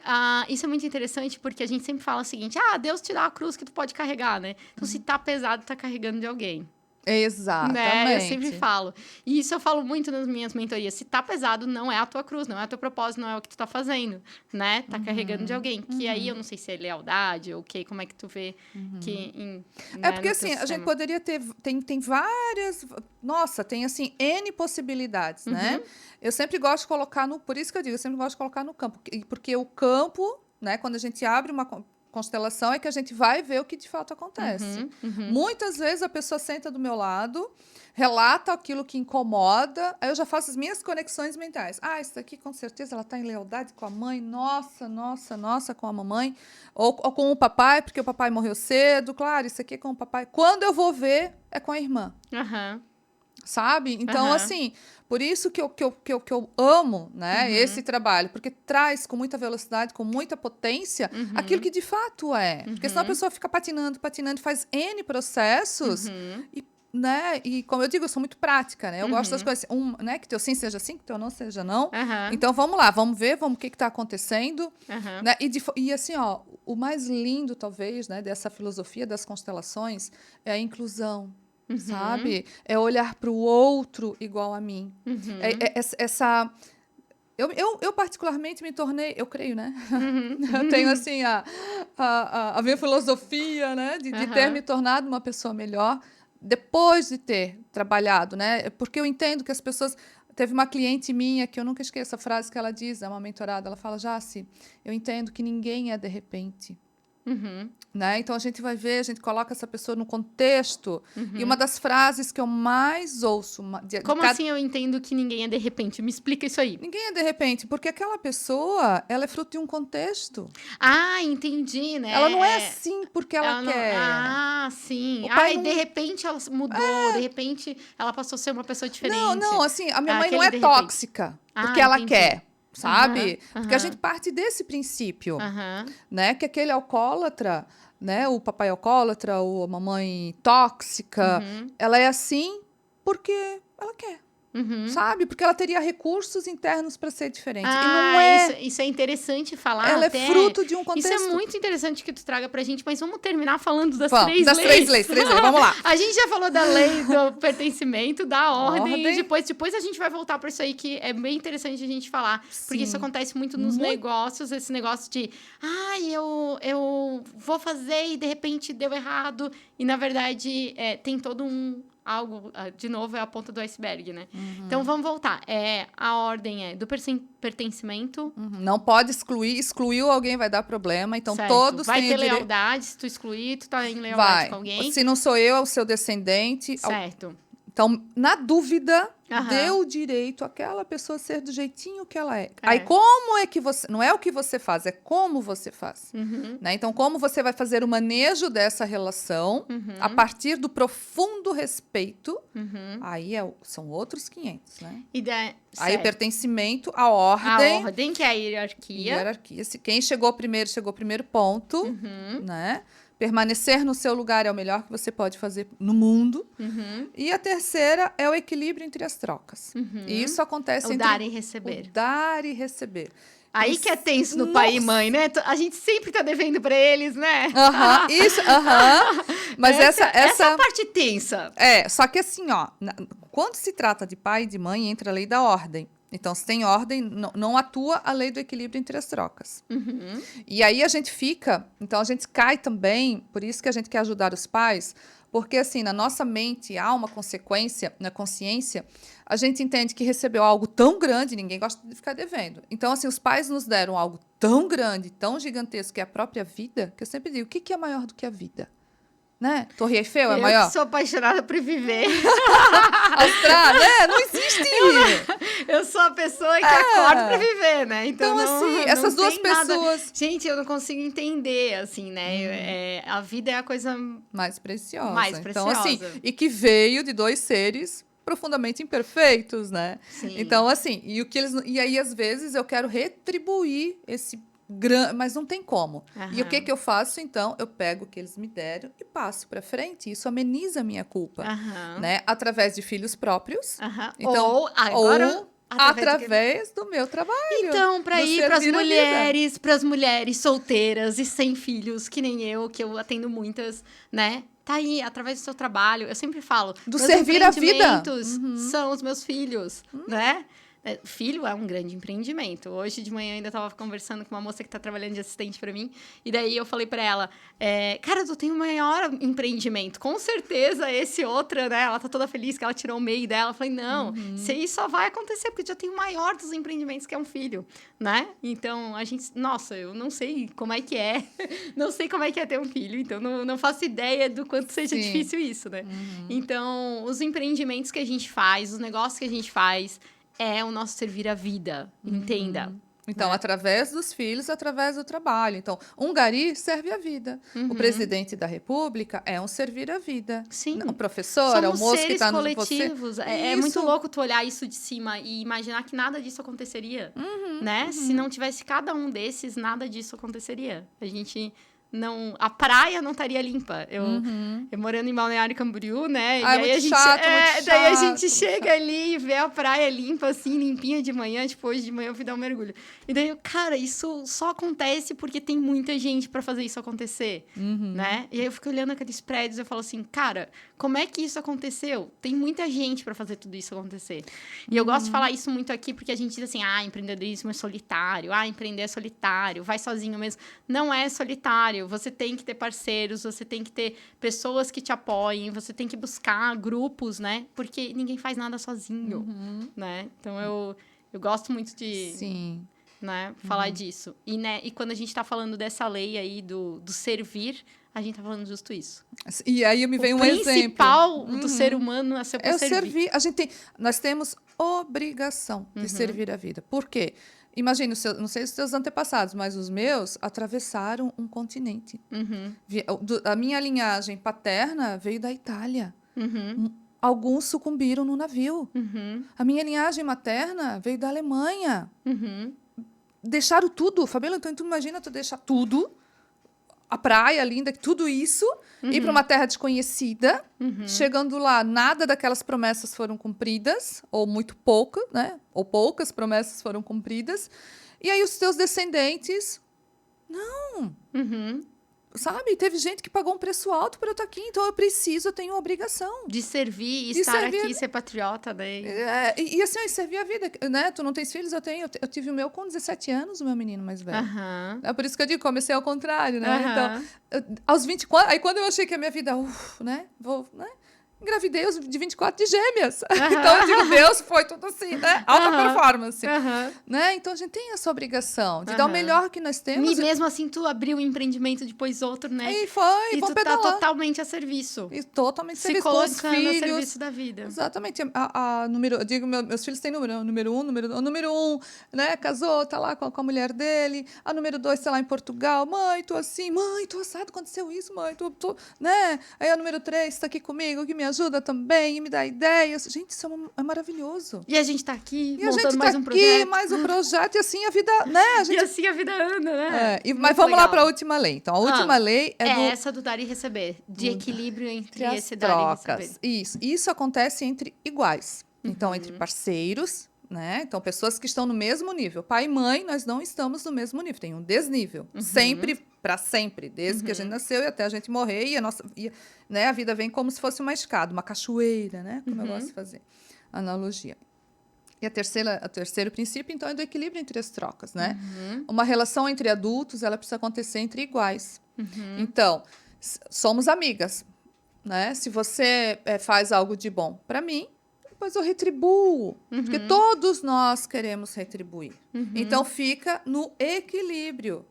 Speaker 1: isso é muito interessante, porque a gente sempre fala o seguinte, Deus te dá a cruz que tu pode carregar, né? Então, se tá pesado, tá carregando de alguém.
Speaker 2: Exatamente.
Speaker 1: Né? Eu sempre falo. E isso eu falo muito nas minhas mentorias. Se tá pesado, não é a tua cruz, não é o teu propósito, não é o que tu tá fazendo, né? Tá carregando de alguém. Que aí, eu não sei se é lealdade ou como é que tu vê que...
Speaker 2: É porque, assim, a gente poderia ter... Tem várias... Nossa, tem, assim, N possibilidades, né? Eu sempre gosto de colocar por isso que eu digo, eu sempre gosto de colocar no campo. Porque o campo, né? Quando a gente abre uma constelação é que a gente vai ver o que de fato acontece. Muitas vezes a pessoa senta do meu lado, relata aquilo que incomoda, aí eu já faço as minhas conexões mentais. Isso daqui com certeza ela está em lealdade com a mãe, nossa, com a mamãe, ou com o papai, porque o papai morreu cedo, claro, isso aqui é com o papai. Quando eu vou ver, é com a irmã. Sabe? Então, assim, por isso que eu amo, né, esse trabalho, porque traz com muita velocidade, com muita potência, aquilo que de fato é. Porque senão a pessoa fica patinando, faz N processos e, né, e como eu digo, eu sou muito prática, né? Eu gosto das coisas, né, que teu sim seja sim, que teu não seja não. Então, vamos lá, vamos ver, o que está acontecendo. Né? E assim, ó, o mais lindo, talvez, né, dessa filosofia das constelações é a inclusão. Sabe? É olhar para o outro igual a mim. Eu particularmente me tornei, eu creio, né? Eu tenho, assim, a minha filosofia, né? De ter me tornado uma pessoa melhor depois de ter trabalhado, né? Porque eu entendo que as pessoas... Teve uma cliente minha, que eu nunca esqueço a frase que ela diz, é uma mentorada, ela fala, Jace, eu entendo que ninguém é de repente.
Speaker 1: Uhum.
Speaker 2: Né? Então, a gente vai ver, a gente coloca essa pessoa no contexto. E uma das frases que eu mais ouço...
Speaker 1: Como assim eu entendo que ninguém é de repente? Me explica isso aí.
Speaker 2: Ninguém é de repente, porque aquela pessoa, ela é fruto de um contexto.
Speaker 1: Ah, entendi, né?
Speaker 2: Ela não é assim porque ela
Speaker 1: não...
Speaker 2: quer.
Speaker 1: Ah, sim.
Speaker 2: O pai
Speaker 1: E
Speaker 2: não...
Speaker 1: de repente ela mudou, de repente ela passou a ser uma pessoa diferente.
Speaker 2: Não, assim, a minha mãe não
Speaker 1: Aquele
Speaker 2: é
Speaker 1: de repente.
Speaker 2: tóxica porque ela
Speaker 1: entendi.
Speaker 2: quer, sabe?
Speaker 1: Aham,
Speaker 2: Porque a
Speaker 1: aham.
Speaker 2: gente parte desse princípio,
Speaker 1: Aham.
Speaker 2: né? Que aquele alcoólatra, né? O papai alcoólatra, ou a mamãe tóxica, ela é assim porque ela quer. Sabe? Porque ela teria recursos internos para ser diferente. E não é.
Speaker 1: Isso é interessante falar.
Speaker 2: Ela
Speaker 1: até.
Speaker 2: É fruto de um contexto.
Speaker 1: Isso é muito interessante que tu traga pra gente, mas vamos terminar falando das
Speaker 2: das três leis. Vamos lá.
Speaker 1: A gente já falou da lei do pertencimento, da ordem. E depois a gente vai voltar para isso aí, que é bem interessante a gente falar.
Speaker 2: Sim.
Speaker 1: Porque isso acontece muito nos negócios, esse negócio de eu vou fazer e de repente deu errado. E na verdade tem todo algo, de novo, é a ponta do iceberg, né? Então, vamos voltar. A ordem do pertencimento.
Speaker 2: Não pode excluir. Excluiu, alguém vai dar problema. Então,
Speaker 1: certo.
Speaker 2: todos
Speaker 1: vai
Speaker 2: têm
Speaker 1: ter
Speaker 2: direito...
Speaker 1: lealdade. Se tu excluir, tu tá em lealdade com alguém.
Speaker 2: Se não sou eu, é o seu descendente.
Speaker 1: Certo.
Speaker 2: Então, na dúvida, dê o direito àquela pessoa ser do jeitinho que ela é.
Speaker 1: É.
Speaker 2: Aí, como é que você... Não é o que você faz, é como você faz. Né? Então, como você vai fazer o manejo dessa relação a partir do profundo respeito, aí são outros 500, né? Aí, o pertencimento, a ordem...
Speaker 1: A ordem, que é a hierarquia.
Speaker 2: Hierarquia. Quem chegou primeiro, ponto, né? Permanecer no seu lugar é o melhor que você pode fazer no mundo. E a terceira é o equilíbrio entre as trocas. E isso acontece entre...
Speaker 1: dar e receber.
Speaker 2: O dar e receber.
Speaker 1: Aí que é tenso no pai e mãe, né? A gente sempre tá devendo pra eles, né?
Speaker 2: Isso. Mas essa
Speaker 1: é a parte tensa.
Speaker 2: Só que assim, ó, quando se trata de pai e de mãe, entra a lei da ordem. Então, se tem ordem, não atua a lei do equilíbrio entre as trocas. E aí a gente fica... Então, a gente cai também... Por isso que a gente quer ajudar os pais. Porque, assim, na nossa mente há uma consequência, na consciência, a gente entende que recebeu algo tão grande, ninguém gosta de ficar devendo. Então, assim, os pais nos deram algo tão grande, tão gigantesco, que é a própria vida, que eu sempre digo, o que é maior do que a vida? Né? Torre Eiffel é maior?
Speaker 1: Eu sou apaixonada por viver.
Speaker 2: Austrália, né? Não existe.
Speaker 1: Eu sou a pessoa que acorda pra viver, né?
Speaker 2: Então assim, essas duas pessoas...
Speaker 1: Gente, eu não consigo entender, assim, né? A vida é a coisa...
Speaker 2: mais preciosa.
Speaker 1: Então,
Speaker 2: assim, e que veio de dois seres profundamente imperfeitos, né?
Speaker 1: Sim.
Speaker 2: Então, assim, e aí, às vezes, eu quero retribuir esse... Mas não tem como. E o que eu faço, então? Eu pego o que eles me deram e passo para frente. Isso ameniza a minha culpa, né? Através de filhos próprios. Então, ou através do meu trabalho.
Speaker 1: Então, para ir para as mulheres solteiras e sem filhos, que nem eu, que eu atendo muitas, né? Tá aí, através do seu trabalho. Eu sempre falo,
Speaker 2: do servir a vida.
Speaker 1: São os meus filhos, né? Filho é um grande empreendimento. Hoje de manhã eu ainda estava conversando com uma moça que está trabalhando de assistente para mim. E daí eu falei para ela, cara, tu tem o maior empreendimento. Com certeza esse outro, né? Ela tá toda feliz que ela tirou o MEI dela. Eu falei, não, isso só vai acontecer porque eu já tenho o maior dos empreendimentos, que é um filho, né? Então, nossa, eu não sei como é que é. Não sei como é que é ter um filho. Então, não faço ideia do quanto seja difícil isso, né? Então, os empreendimentos que a gente faz, os negócios que a gente faz... é o nosso servir à vida, entenda.
Speaker 2: Então, através dos filhos, através do trabalho. Então, um gari serve à vida. O presidente da República é um servir à vida.
Speaker 1: Sim.
Speaker 2: O professor, o moço que está no...
Speaker 1: coletivos. É muito louco tu olhar isso de cima e imaginar que nada disso aconteceria, né? Se não tivesse cada um desses, nada disso aconteceria. A praia não estaria limpa. Eu morando em Balneário Camboriú, né?
Speaker 2: Daí a
Speaker 1: gente chega ali e vê a praia limpa, assim, limpinha de manhã. Tipo, hoje de manhã eu fui dar um mergulho. E daí, cara, isso só acontece porque tem muita gente pra fazer isso acontecer, né? E aí eu fico olhando aqueles prédios e eu falo assim, cara, como é que isso aconteceu? Tem muita gente pra fazer tudo isso acontecer. E eu gosto de falar isso muito aqui porque a gente diz assim, empreendedorismo é solitário, empreender é solitário, vai sozinho mesmo. Não é solitário. Você tem que ter parceiros, você tem que ter pessoas que te apoiem, você tem que buscar grupos, né? Porque ninguém faz nada sozinho, né? Então, eu gosto muito de...
Speaker 2: Sim.
Speaker 1: né? Falar disso. E, né, e quando a gente tá falando dessa lei aí do servir, a gente tá falando justo isso.
Speaker 2: E aí me vem um
Speaker 1: O
Speaker 2: exemplo.
Speaker 1: principal do ser humano é ser
Speaker 2: É o
Speaker 1: servir.
Speaker 2: servir. Nós temos obrigação de servir a vida. Por quê? Imagina, não sei os seus antepassados, mas os meus atravessaram um continente. A minha linhagem paterna veio da Itália. Alguns sucumbiram no navio. A minha linhagem materna veio da Alemanha. Deixaram tudo. Fabíola, então tu imagina tu deixar tudo, a praia linda, tudo isso, ir para uma terra desconhecida. Chegando lá, nada daquelas promessas foram cumpridas, ou muito pouco, né? Ou poucas promessas foram cumpridas. E aí os teus descendentes, não. Sabe? Teve gente que pagou um preço alto para eu estar aqui, então eu tenho obrigação.
Speaker 1: De servir,
Speaker 2: De
Speaker 1: estar
Speaker 2: servir.
Speaker 1: aqui, ser patriota, né?
Speaker 2: E assim, servir a vida, né? Tu não tens filhos? Eu tenho. Eu tive o meu com 17 anos, o meu menino mais velho. É por isso que eu digo, comecei ao contrário, né? Então, aos 24, aí quando eu achei que a minha vida, né? Né? Engravidei de 24 de gêmeas. Então, eu digo, Deus, foi tudo assim, né? Alta performance. Né? Então, a gente tem essa obrigação de dar o melhor que nós temos.
Speaker 1: E mesmo assim, tu abriu um empreendimento, depois outro, né?
Speaker 2: E foi,
Speaker 1: e tu tá totalmente a serviço.
Speaker 2: E totalmente
Speaker 1: se
Speaker 2: serviço com os
Speaker 1: colocando a
Speaker 2: filhos.
Speaker 1: serviço da vida.
Speaker 2: Exatamente. Eu digo, meus filhos têm número 1, número 1, né? Casou, tá lá com a mulher dele. A número 2 tá lá em Portugal. Mãe, tô assim. Mãe, tô assado, aconteceu isso, mãe. Né? Aí a número 3 tá aqui comigo, que me ajuda também e me dá ideias. Gente, isso é maravilhoso.
Speaker 1: E a gente tá aqui
Speaker 2: E
Speaker 1: montando mais um projeto.
Speaker 2: E mais um projeto, e assim a vida, né?
Speaker 1: E assim a vida anda, né?
Speaker 2: Mas vamos lá para a última lei. Então, a última lei
Speaker 1: essa do dar e receber. De equilíbrio entre esse dar
Speaker 2: trocas.
Speaker 1: e receber.
Speaker 2: Isso acontece entre iguais. Então, entre parceiros, né? Então, pessoas que estão no mesmo nível. Pai e mãe, nós não estamos no mesmo nível. Tem um desnível. Sempre, para sempre. Desde que a gente nasceu e até a gente morrer. Né? A vida vem como se fosse uma escada, uma cachoeira, né? Como eu gosto de fazer. Analogia. E o terceiro princípio, então, é do equilíbrio entre as trocas, né? Uma relação entre adultos, ela precisa acontecer entre iguais. Então, somos amigas, né? Se você faz algo de bom para mim, depois eu retribuo. Porque todos nós queremos retribuir. Então, fica no equilíbrio.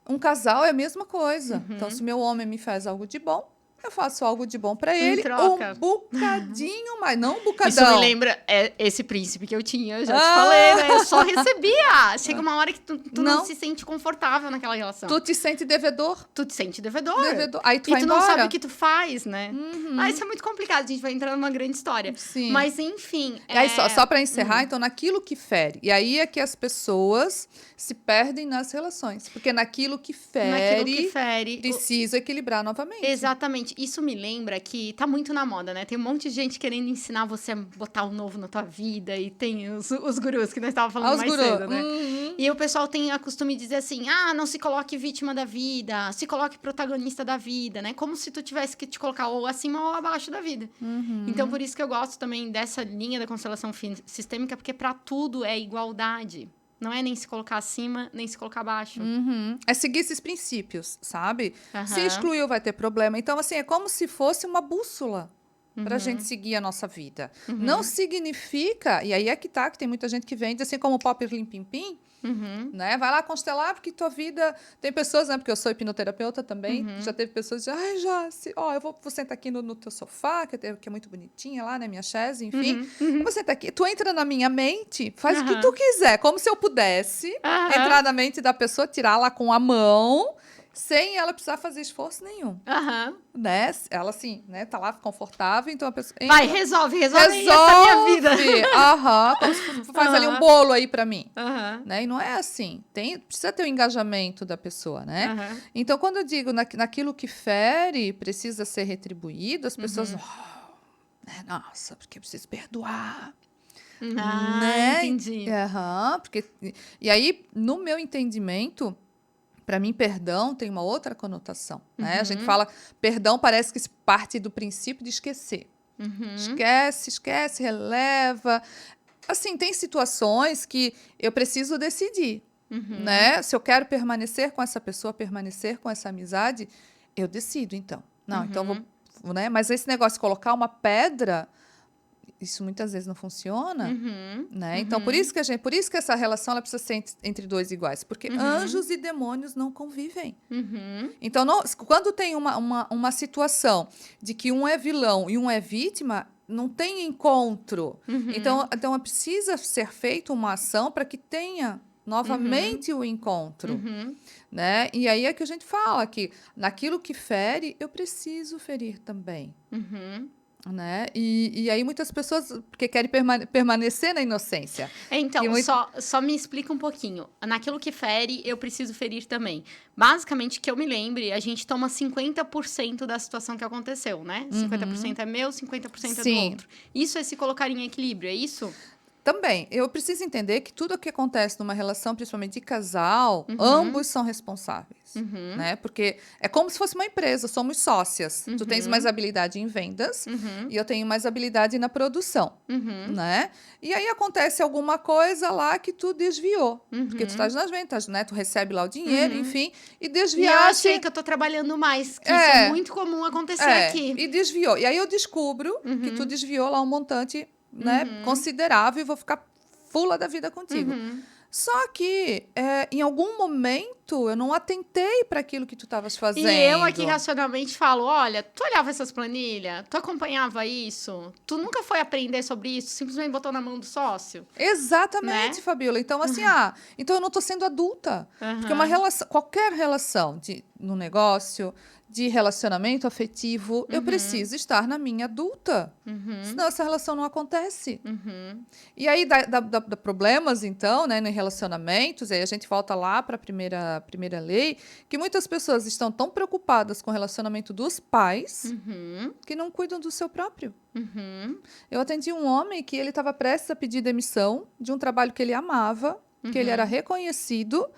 Speaker 2: Um casal é a mesma coisa. Então, se meu homem me faz algo de bom, eu faço algo de bom pra ele, um bocadinho mais, não um bocadão.
Speaker 1: Isso me lembra esse príncipe que eu tinha, eu já te falei, né? Eu só recebia. Chega uma hora que tu não se sente confortável naquela relação.
Speaker 2: Tu te sente devedor.
Speaker 1: Tu te sente devedor.
Speaker 2: Aí tu vai
Speaker 1: tu
Speaker 2: embora.
Speaker 1: Não sabe o que tu faz, né? Isso é muito complicado, a gente vai entrar numa grande história.
Speaker 2: Sim.
Speaker 1: Mas, enfim...
Speaker 2: E aí, só pra encerrar, então, naquilo que fere. E aí é que as pessoas se perdem nas relações. Porque naquilo que fere precisa equilibrar novamente.
Speaker 1: Exatamente. Isso me lembra que tá muito na moda, né? Tem um monte de gente querendo ensinar você a botar o novo na tua vida. E tem os gurus que nós estávamos falando mais cedo, né? E o pessoal tem a costume de dizer assim, não se coloque vítima da vida, se coloque protagonista da vida, né? Como se tu tivesse que te colocar ou acima ou abaixo da vida. Então, por isso que eu gosto também dessa linha da constelação sistêmica, porque para tudo é igualdade. Não é nem se colocar acima, nem se colocar abaixo.
Speaker 2: É seguir esses princípios, sabe? Se excluiu, vai ter problema. Então, assim, é como se fosse uma bússola para a gente seguir a nossa vida. Não significa... E aí é que tá, que tem muita gente que vende, assim como o Popper Lim-Pim-Pim, né? Vai lá constelar, porque tua vida... Tem pessoas, né? Porque eu sou hipnoterapeuta também. Já teve pessoas que dizem, eu vou sentar aqui no teu sofá, que é muito bonitinha lá, né? Minha chaise, enfim. Eu vou sentar aqui. Tu entra na minha mente, faz o que tu quiser. Como se eu pudesse entrar na mente da pessoa, tirar lá com a mão... sem ela precisar fazer esforço nenhum. Né? Ela, assim, né? Tá lá confortável, então a pessoa...
Speaker 1: Vai, resolve essa minha vida.
Speaker 2: Como se faz ali um bolo aí pra mim. Né? E não é assim. Precisa ter o engajamento da pessoa, né? Então, quando eu digo naquilo que fere, precisa ser retribuído, as pessoas... nossa, porque eu preciso perdoar. Né?
Speaker 1: Entendi.
Speaker 2: Porque... E aí, no meu entendimento... Para mim, perdão tem uma outra conotação. Né? A gente fala, perdão parece que parte do princípio de esquecer. Esquece, releva. Assim, tem situações que eu preciso decidir. Né? Se eu quero permanecer com essa pessoa, permanecer com essa amizade, eu decido, então. Não, então vou... Né? Mas esse negócio de colocar uma pedra... isso muitas vezes não funciona, né?
Speaker 1: Uhum.
Speaker 2: Então, por isso que essa relação ela precisa ser entre dois iguais, porque anjos e demônios não convivem.
Speaker 1: Uhum.
Speaker 2: Então, quando tem uma situação de que um é vilão e um é vítima, não tem encontro. Então, precisa ser feita uma ação para que tenha novamente o encontro, né? E aí é que a gente fala que naquilo que fere, eu preciso ferir também. Né? E aí muitas pessoas porque querem permanecer na inocência.
Speaker 1: Então, só me explica um pouquinho. Naquilo que fere, eu preciso ferir também. Basicamente, que eu me lembre, a gente toma 50% da situação que aconteceu, né? 50% é meu, 50% é do outro. Isso é se colocar em equilíbrio, é isso?
Speaker 2: Também, eu preciso entender que tudo o que acontece numa relação, principalmente de casal, ambos são responsáveis, né? Porque é como se fosse uma empresa, somos sócias. Tu tens mais habilidade em vendas e eu tenho mais habilidade na produção, né? E aí acontece alguma coisa lá que tu desviou, porque tu estás nas vendas, né? Tu recebe lá o dinheiro, enfim, e desviaste.
Speaker 1: E eu achei que eu tô trabalhando mais, que isso é muito comum acontecer aqui.
Speaker 2: E desviou. E aí eu descubro que tu desviou lá um montante, né, considerável, e vou ficar fula da vida contigo. Só que, em algum momento, eu não atentei para aquilo que tu estavas fazendo.
Speaker 1: E eu aqui racionalmente falo, olha, tu olhava essas planilhas? Tu acompanhava isso? Tu nunca foi aprender sobre isso? Simplesmente botou na mão do sócio?
Speaker 2: Exatamente, né? Fabiola. Então, assim, então eu não estou sendo adulta. Porque uma relação, qualquer relação no negócio, de relacionamento afetivo, eu preciso estar na minha adulta. Senão essa relação não acontece. E aí dá problemas, então, né, em relacionamentos. Aí a gente volta lá para a primeira lei, que muitas pessoas estão tão preocupadas com o relacionamento dos pais que não cuidam do seu próprio. Eu atendi um homem que ele estava prestes a pedir demissão de um trabalho que ele amava, que ele era reconhecido,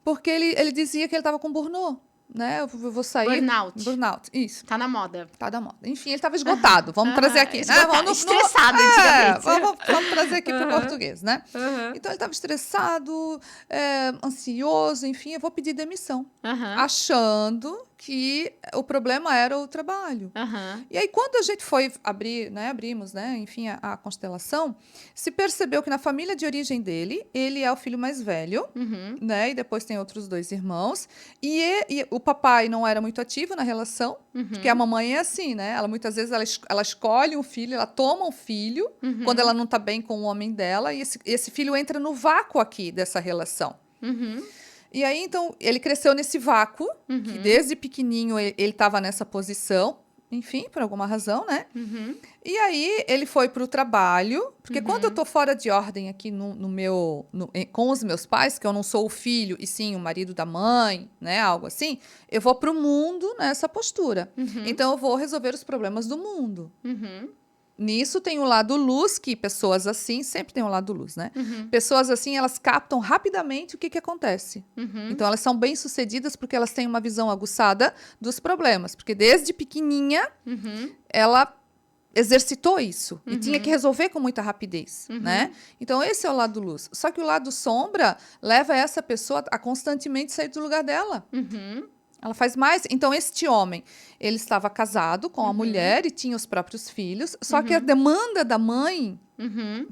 Speaker 2: porque ele dizia que ele estava com burnout. Né? Eu vou sair. Burnout, isso.
Speaker 1: Tá na moda.
Speaker 2: Tá na moda. Enfim, ele estava esgotado. Vamos trazer aqui.
Speaker 1: Né? Estressado, antigamente.
Speaker 2: Vamos trazer aqui para o português, né? Então, ele estava estressado, ansioso, enfim, eu vou pedir demissão. Achando que o problema era o trabalho. E aí, quando a gente foi abrimos, né, enfim, a constelação, se percebeu que na família de origem dele, ele é o filho mais velho, né, e depois tem outros 2 irmãos, e o papai não era muito ativo na relação, porque a mamãe é assim, né, ela muitas vezes ela escolhe um filho, ela toma um filho, quando ela não está bem com o homem dela, e esse filho entra no vácuo aqui dessa relação. E aí, então, ele cresceu nesse vácuo, que desde pequenininho ele estava nessa posição, enfim, por alguma razão, né? E aí, ele foi para o trabalho, porque quando eu estou fora de ordem aqui com os meus pais, que eu não sou o filho, e sim o marido da mãe, né, algo assim, eu vou para o mundo nessa postura. Então, eu vou resolver os problemas do mundo. Nisso tem o lado luz, que pessoas assim, sempre tem um lado luz, né? Pessoas assim, elas captam rapidamente o que acontece. Então, elas são bem-sucedidas porque elas têm uma visão aguçada dos problemas. Porque desde pequenininha, ela exercitou isso. E tinha que resolver com muita rapidez, né? Então, esse é o lado luz. Só que o lado sombra leva essa pessoa a constantemente sair do lugar dela. Ela faz mais. Então, este homem, ele estava casado com a mulher e tinha os próprios filhos. Só que a demanda da mãe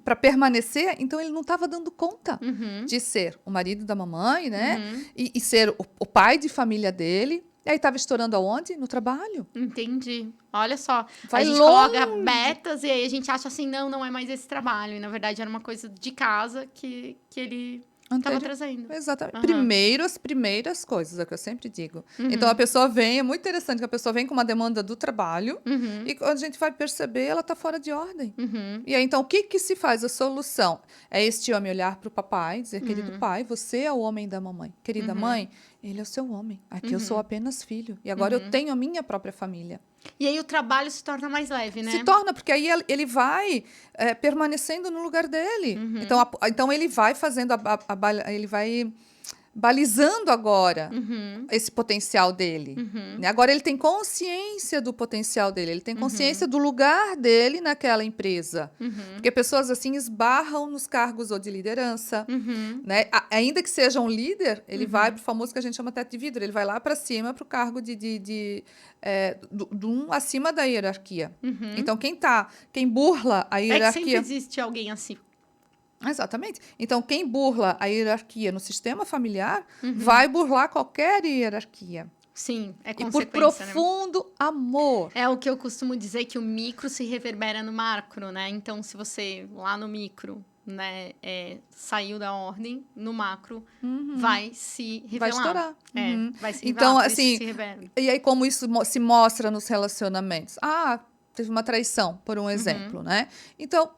Speaker 2: para permanecer, então ele não estava dando conta de ser o marido da mamãe, né? E ser o pai de família dele. E aí estava estourando aonde? No trabalho.
Speaker 1: Entendi. Olha só.
Speaker 2: Vai
Speaker 1: a gente
Speaker 2: longe.
Speaker 1: coloca metas e aí a gente acha assim, não é mais esse trabalho. E, na verdade, era uma coisa de casa que ele estava trazendo.
Speaker 2: Exatamente. Primeiro, as primeiras coisas, é o que eu sempre digo. Então, a pessoa vem, é muito interessante que a pessoa vem com uma demanda do trabalho e quando a gente vai perceber, ela está fora de ordem. E aí, então, o que se faz? A solução é este homem olhar para o papai e dizer, querido pai, você é o homem da mamãe. Querida mãe, ele é o seu homem. Aqui eu sou apenas filho. E agora eu tenho a minha própria família.
Speaker 1: E aí o trabalho se torna mais leve, né?
Speaker 2: Se torna, porque aí ele vai permanecendo no lugar dele. Então ele vai fazendo ele vai balizando agora
Speaker 1: Uhum.
Speaker 2: esse potencial dele. Né? Agora ele tem consciência do potencial dele, ele tem consciência do lugar dele naquela empresa. Porque pessoas assim esbarram nos cargos ou de liderança. Né? Ainda que seja um líder, ele vai para o famoso que a gente chama teto de vidro, ele vai lá para cima para o cargo do um acima da hierarquia. Então, quem burla a
Speaker 1: É que sempre
Speaker 2: hierarquia.
Speaker 1: existe alguém assim.
Speaker 2: Exatamente. Então, quem burla a hierarquia no sistema familiar vai burlar qualquer hierarquia.
Speaker 1: Sim, é
Speaker 2: E por
Speaker 1: consequência, né?
Speaker 2: profundo amor.
Speaker 1: É o que eu costumo dizer, que o micro se reverbera no macro, né? Então, se você, lá no micro, né, saiu da ordem, no macro, vai se revelar.
Speaker 2: Vai estourar.
Speaker 1: Vai se revelar,
Speaker 2: Então,
Speaker 1: por isso
Speaker 2: assim,
Speaker 1: se reverbera.
Speaker 2: e aí como isso se mostra nos relacionamentos? Teve uma traição, por um exemplo, né? Então,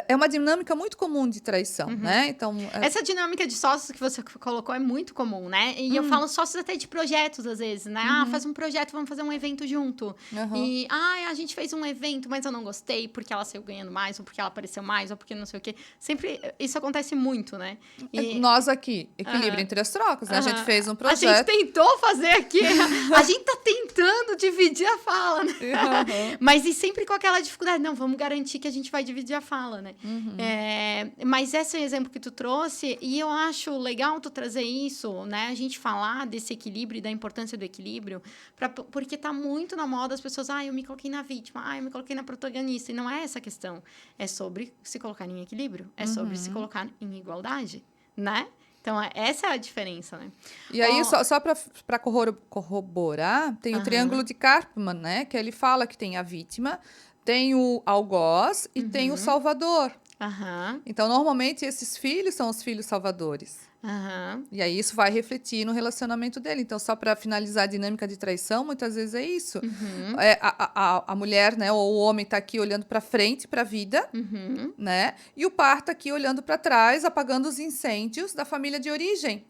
Speaker 2: é uma dinâmica muito comum de traição, né? Então,
Speaker 1: Essa dinâmica de sócios que você colocou é muito comum, né? E eu falo sócios até de projetos, às vezes, né? Faz um projeto, vamos fazer um evento junto. E, a gente fez um evento, mas eu não gostei porque ela saiu ganhando mais, ou porque ela apareceu mais, ou porque não sei o quê. Sempre, isso acontece muito, né? E,
Speaker 2: nós aqui, equilíbrio entre as trocas, né? A gente fez um projeto.
Speaker 1: A gente tentou fazer aqui, a gente tá tentando dividir a fala, né? Mas e sempre com aquela dificuldade, não, vamos garantir que a gente vai dividir a fala, né? Mas esse exemplo que tu trouxe, e eu acho legal tu trazer isso, né? A gente falar desse equilíbrio e da importância do equilíbrio, porque tá muito na moda as pessoas, eu me coloquei na vítima, eu me coloquei na protagonista, e não é essa a questão. É sobre se colocar em equilíbrio, é sobre se colocar em igualdade, né? Então, essa é a diferença, né?
Speaker 2: E aí, só para corroborar, tem o triângulo de Karpman, né? Que ele fala que tem a vítima, tem o algoz e tem o salvador. Então, normalmente, esses filhos são os filhos salvadores. E aí, isso vai refletir no relacionamento dele. Então, só para finalizar a dinâmica de traição, muitas vezes é isso. A mulher, né, ou o homem está aqui olhando para frente, para a vida, né? E o par está aqui olhando para trás, apagando os incêndios da família de origem.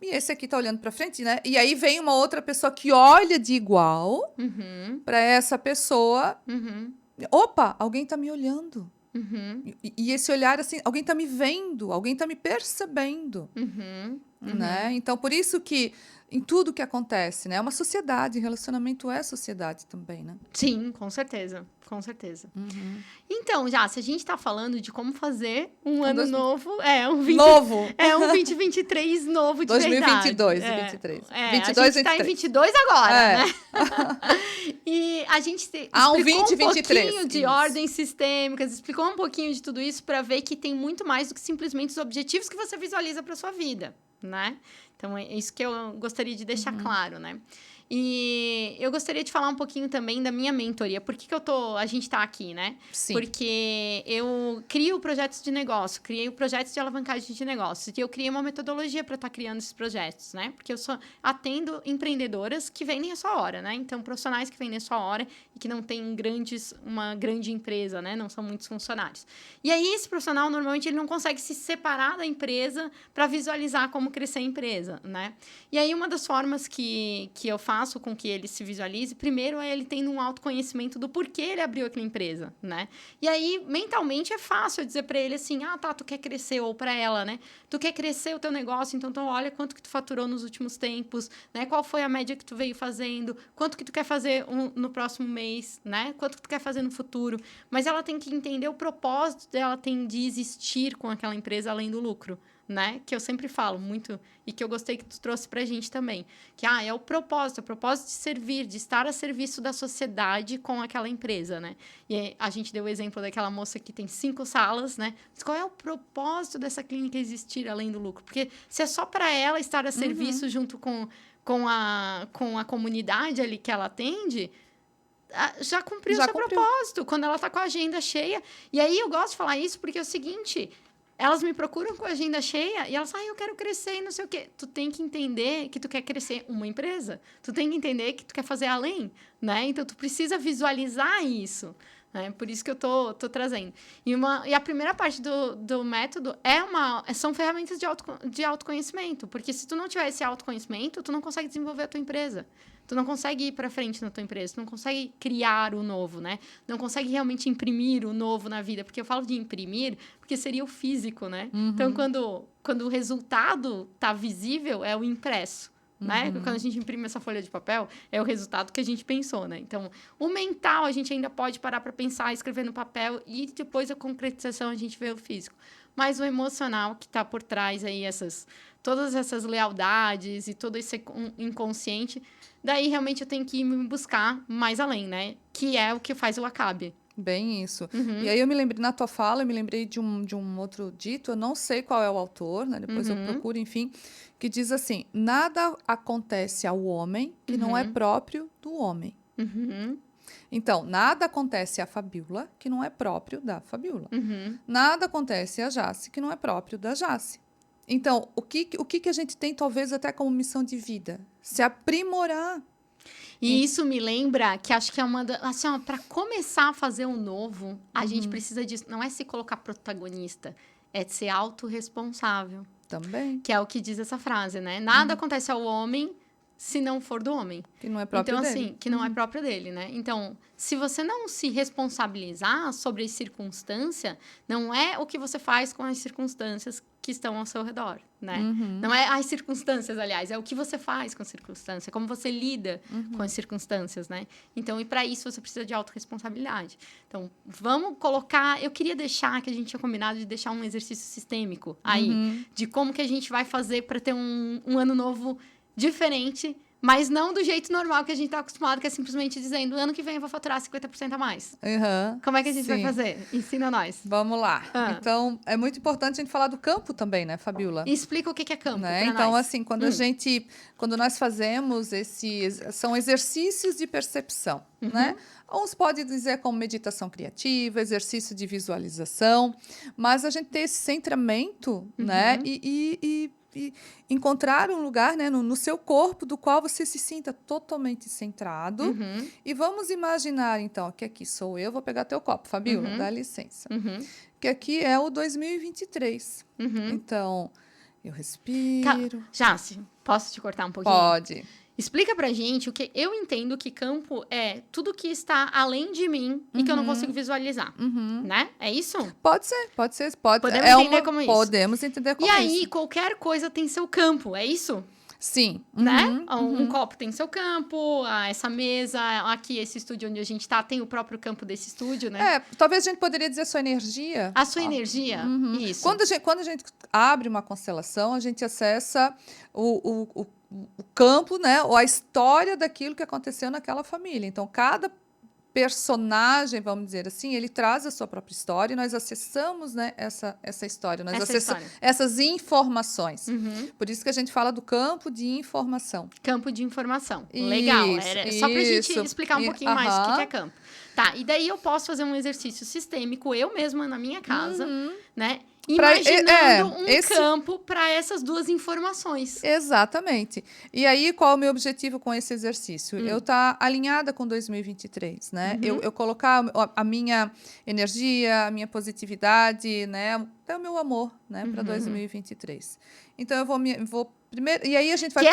Speaker 2: E esse aqui está olhando para frente, né? E aí vem uma outra pessoa que olha de igual para essa pessoa. Opa, alguém está me olhando. E esse olhar, assim, alguém está me vendo, alguém está me percebendo. Né? Então, por isso que em tudo que acontece, né? É uma sociedade, relacionamento é sociedade também, né?
Speaker 1: Sim, com certeza, com certeza. Então, já, se a gente tá falando de como fazer um ano novo, um 2023 novo de
Speaker 2: 2022
Speaker 1: verdade.
Speaker 2: e 23.
Speaker 1: A gente tá em 22 agora, né? E a gente explicou
Speaker 2: um 2023.
Speaker 1: pouquinho de ordens sistêmicas, explicou um pouquinho de tudo isso para ver que tem muito mais do que simplesmente os objetivos que você visualiza para sua vida, né? Então, é isso que eu gostaria de deixar claro, né? E eu gostaria de falar um pouquinho também da minha mentoria. Por que a gente tá aqui, né?
Speaker 2: Sim.
Speaker 1: Porque eu crio projetos de negócio, criei projetos de alavancagem de negócios. E eu criei uma metodologia para estar criando esses projetos, né? Porque eu só atendo empreendedoras que vendem a sua hora, né? Então, profissionais que vendem a sua hora e que não têm uma grande empresa, né? Não são muitos funcionários. E aí, esse profissional, normalmente, ele não consegue se separar da empresa para visualizar como crescer a empresa, né? E aí, uma das formas que eu faço com que ele se visualize, primeiro é ele tendo um autoconhecimento do porquê ele abriu aquela empresa, né? E aí, mentalmente, é fácil eu dizer para ele assim, tu quer crescer, ou para ela, né? Tu quer crescer o teu negócio, então olha quanto que tu faturou nos últimos tempos, né? Qual foi a média que tu veio fazendo, quanto que tu quer fazer no próximo mês, né? Quanto que tu quer fazer no futuro. Mas ela tem que entender o propósito dela de existir com aquela empresa além do lucro, né? Que eu sempre falo muito e que eu gostei que tu trouxe pra gente também. Que, é o propósito de servir, de estar a serviço da sociedade com aquela empresa, né? E a gente deu o exemplo daquela moça que tem 5 salas, né? Mas qual é o propósito dessa clínica existir além do lucro? Porque se é só para ela estar a serviço junto com a comunidade ali que ela atende, já cumpriu o seu propósito, quando ela tá com a agenda cheia. E aí eu gosto de falar isso porque é o seguinte... Elas me procuram com a agenda cheia e elas falam, eu quero crescer e não sei o quê. Tu tem que entender que tu quer crescer uma empresa. Tu tem que entender que tu quer fazer além, né? Então, tu precisa visualizar isso. né? Por isso que eu tô trazendo. E a primeira parte do método são ferramentas de autoconhecimento, porque se tu não tiver esse autoconhecimento, tu não consegue desenvolver a tua empresa. Tu não consegue ir para frente na tua empresa, tu não consegue criar o novo, né? Não consegue realmente imprimir o novo na vida, porque eu falo de imprimir, porque seria o físico, né? Então, quando o resultado tá visível, é o impresso. Né? Quando a gente imprime essa folha de papel, é o resultado que a gente pensou, né? Então, o mental a gente ainda pode parar para pensar, escrever no papel e depois a concretização a gente vê o físico. Mas o emocional que está por trás aí, todas essas lealdades e todo esse inconsciente, daí realmente eu tenho que me buscar mais além, né? Que é o que faz o acabe.
Speaker 2: Bem isso. E aí eu me lembrei, na tua fala, eu me lembrei de um outro dito, eu não sei qual é o autor, né? Depois eu procuro, enfim, que diz assim: nada acontece ao homem que não é próprio do homem. Então, nada acontece à Fabíola que não é próprio da Fabíola. Nada acontece a Jace que não é próprio da Jace. Então, o que a gente tem, talvez, até como missão de vida? Se aprimorar.
Speaker 1: E isso me lembra que acho que é uma assim, ó, para começar a fazer um novo, a gente precisa disso. Não é se colocar protagonista, é de ser autorresponsável.
Speaker 2: Também.
Speaker 1: Que é o que diz essa frase, né? Nada acontece ao homem se não for do homem.
Speaker 2: Que não é próprio dele.
Speaker 1: Então, assim, que não é próprio dele, né? Então, se você não se responsabilizar sobre as circunstâncias, não é o que você faz com as circunstâncias que estão ao seu redor, né? Não é as circunstâncias, aliás, é o que você faz com as circunstâncias, como você lida com as circunstâncias, né? Então, e para isso você precisa de autorresponsabilidade. Então, vamos colocar... Eu queria deixar, que a gente tinha combinado de deixar um exercício sistêmico aí, de como que a gente vai fazer para ter um ano novo diferente, mas não do jeito normal que a gente está acostumado, que é simplesmente dizendo, ano que vem eu vou faturar 50% a mais. Como é que a gente vai fazer? Ensina nós.
Speaker 2: Vamos lá. Então, é muito importante a gente falar do campo também, né, Fabíola?
Speaker 1: E explica o que é campo,
Speaker 2: né?
Speaker 1: pra
Speaker 2: Então,
Speaker 1: nós.
Speaker 2: assim, quando nós fazemos são exercícios de percepção, né? Uns podem dizer como meditação criativa, exercício de visualização, mas a gente tem esse centramento, né? E encontrar um lugar, né, no seu corpo do qual você se sinta totalmente centrado. E vamos imaginar, então, que aqui sou eu. Vou pegar teu copo, Fabíola, dá licença. Que aqui é o 2023. Então, eu respiro.
Speaker 1: Jace, posso te cortar um pouquinho?
Speaker 2: Pode.
Speaker 1: Explica pra gente o que eu entendo que campo é tudo que está além de mim e que eu não consigo visualizar, né? É isso?
Speaker 2: Pode ser.
Speaker 1: Podemos entender como isso.
Speaker 2: Podemos entender como isso.
Speaker 1: E aí, qualquer coisa tem seu campo, é isso?
Speaker 2: Sim.
Speaker 1: Né? Um copo tem seu campo, essa mesa, aqui, esse estúdio onde a gente tá, tem o próprio campo desse estúdio, né?
Speaker 2: Talvez a gente poderia dizer sua energia.
Speaker 1: A sua energia, isso.
Speaker 2: Quando a gente abre uma constelação, a gente acessa o campo, né? Ou a história daquilo que aconteceu naquela família. Então, cada personagem, vamos dizer assim, ele traz a sua própria história e nós acessamos, né, essa história. Nós acessamos essas informações. Por isso que a gente fala do campo de informação.
Speaker 1: Campo de informação. Legal. Só pra gente explicar um pouquinho mais o que é campo. Tá, e daí eu posso fazer um exercício sistêmico, eu mesma na minha casa, né? Imaginando campo para essas duas informações.
Speaker 2: Exatamente. E aí, qual é o meu objetivo com esse exercício? Eu estar alinhada com 2023, né? Eu colocar a minha energia, a minha positividade, né? Até o meu amor, né? Para 2023. Então, eu vou primeiro... E aí, a gente vai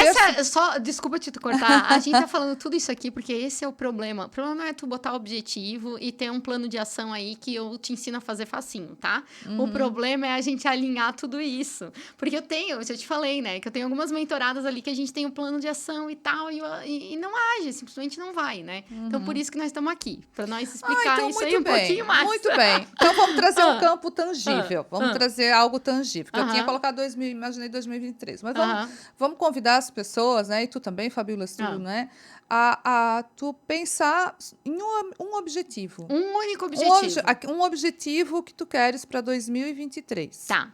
Speaker 1: desculpa te cortar. A gente tá falando tudo isso aqui porque esse é o problema. O problema não é tu botar objetivo e ter um plano de ação aí que eu te ensino a fazer facinho, tá? O problema é a gente alinhar tudo isso. Porque eu te falei, né? Que eu tenho algumas mentoradas ali que a gente tem um plano de ação e tal, e não age, simplesmente não vai, né? Então, por isso que nós estamos aqui, para nós explicar
Speaker 2: então,
Speaker 1: isso aí pouquinho mais.
Speaker 2: Muito bem. Então, vamos trazer um campo tangível. Vamos trazer algo tangível. Porque eu tinha colocado imaginei 2023. Mas vamos convidar as pessoas, né? E tu também, Fabíola, né? A tu pensar em um objetivo.
Speaker 1: Um único objetivo.
Speaker 2: Um objetivo que tu queres para 2023.
Speaker 1: Tá.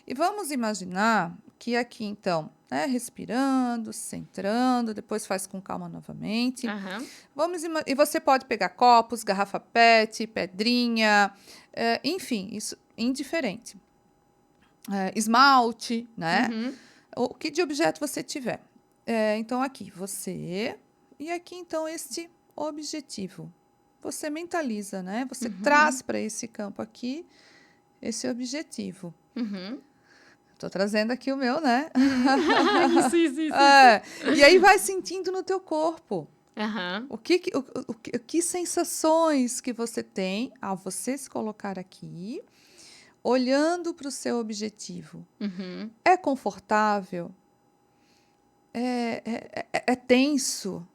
Speaker 2: E vamos imaginar que aqui, então, né, respirando, centrando, depois faz com calma novamente. E você pode pegar copos, garrafa PET, pedrinha, enfim, isso indiferente. Esmalte, né? O que de objeto você tiver. Então, aqui, você... E aqui, então, este objetivo. você mentaliza, né? Você traz para esse campo aqui esse objetivo. Tô trazendo aqui o meu, né?
Speaker 1: Sim.
Speaker 2: E aí vai sentindo no teu corpo.
Speaker 1: Aham.
Speaker 2: Que sensações que você tem ao você se colocar aqui, olhando para o seu objetivo. É confortável? É tenso?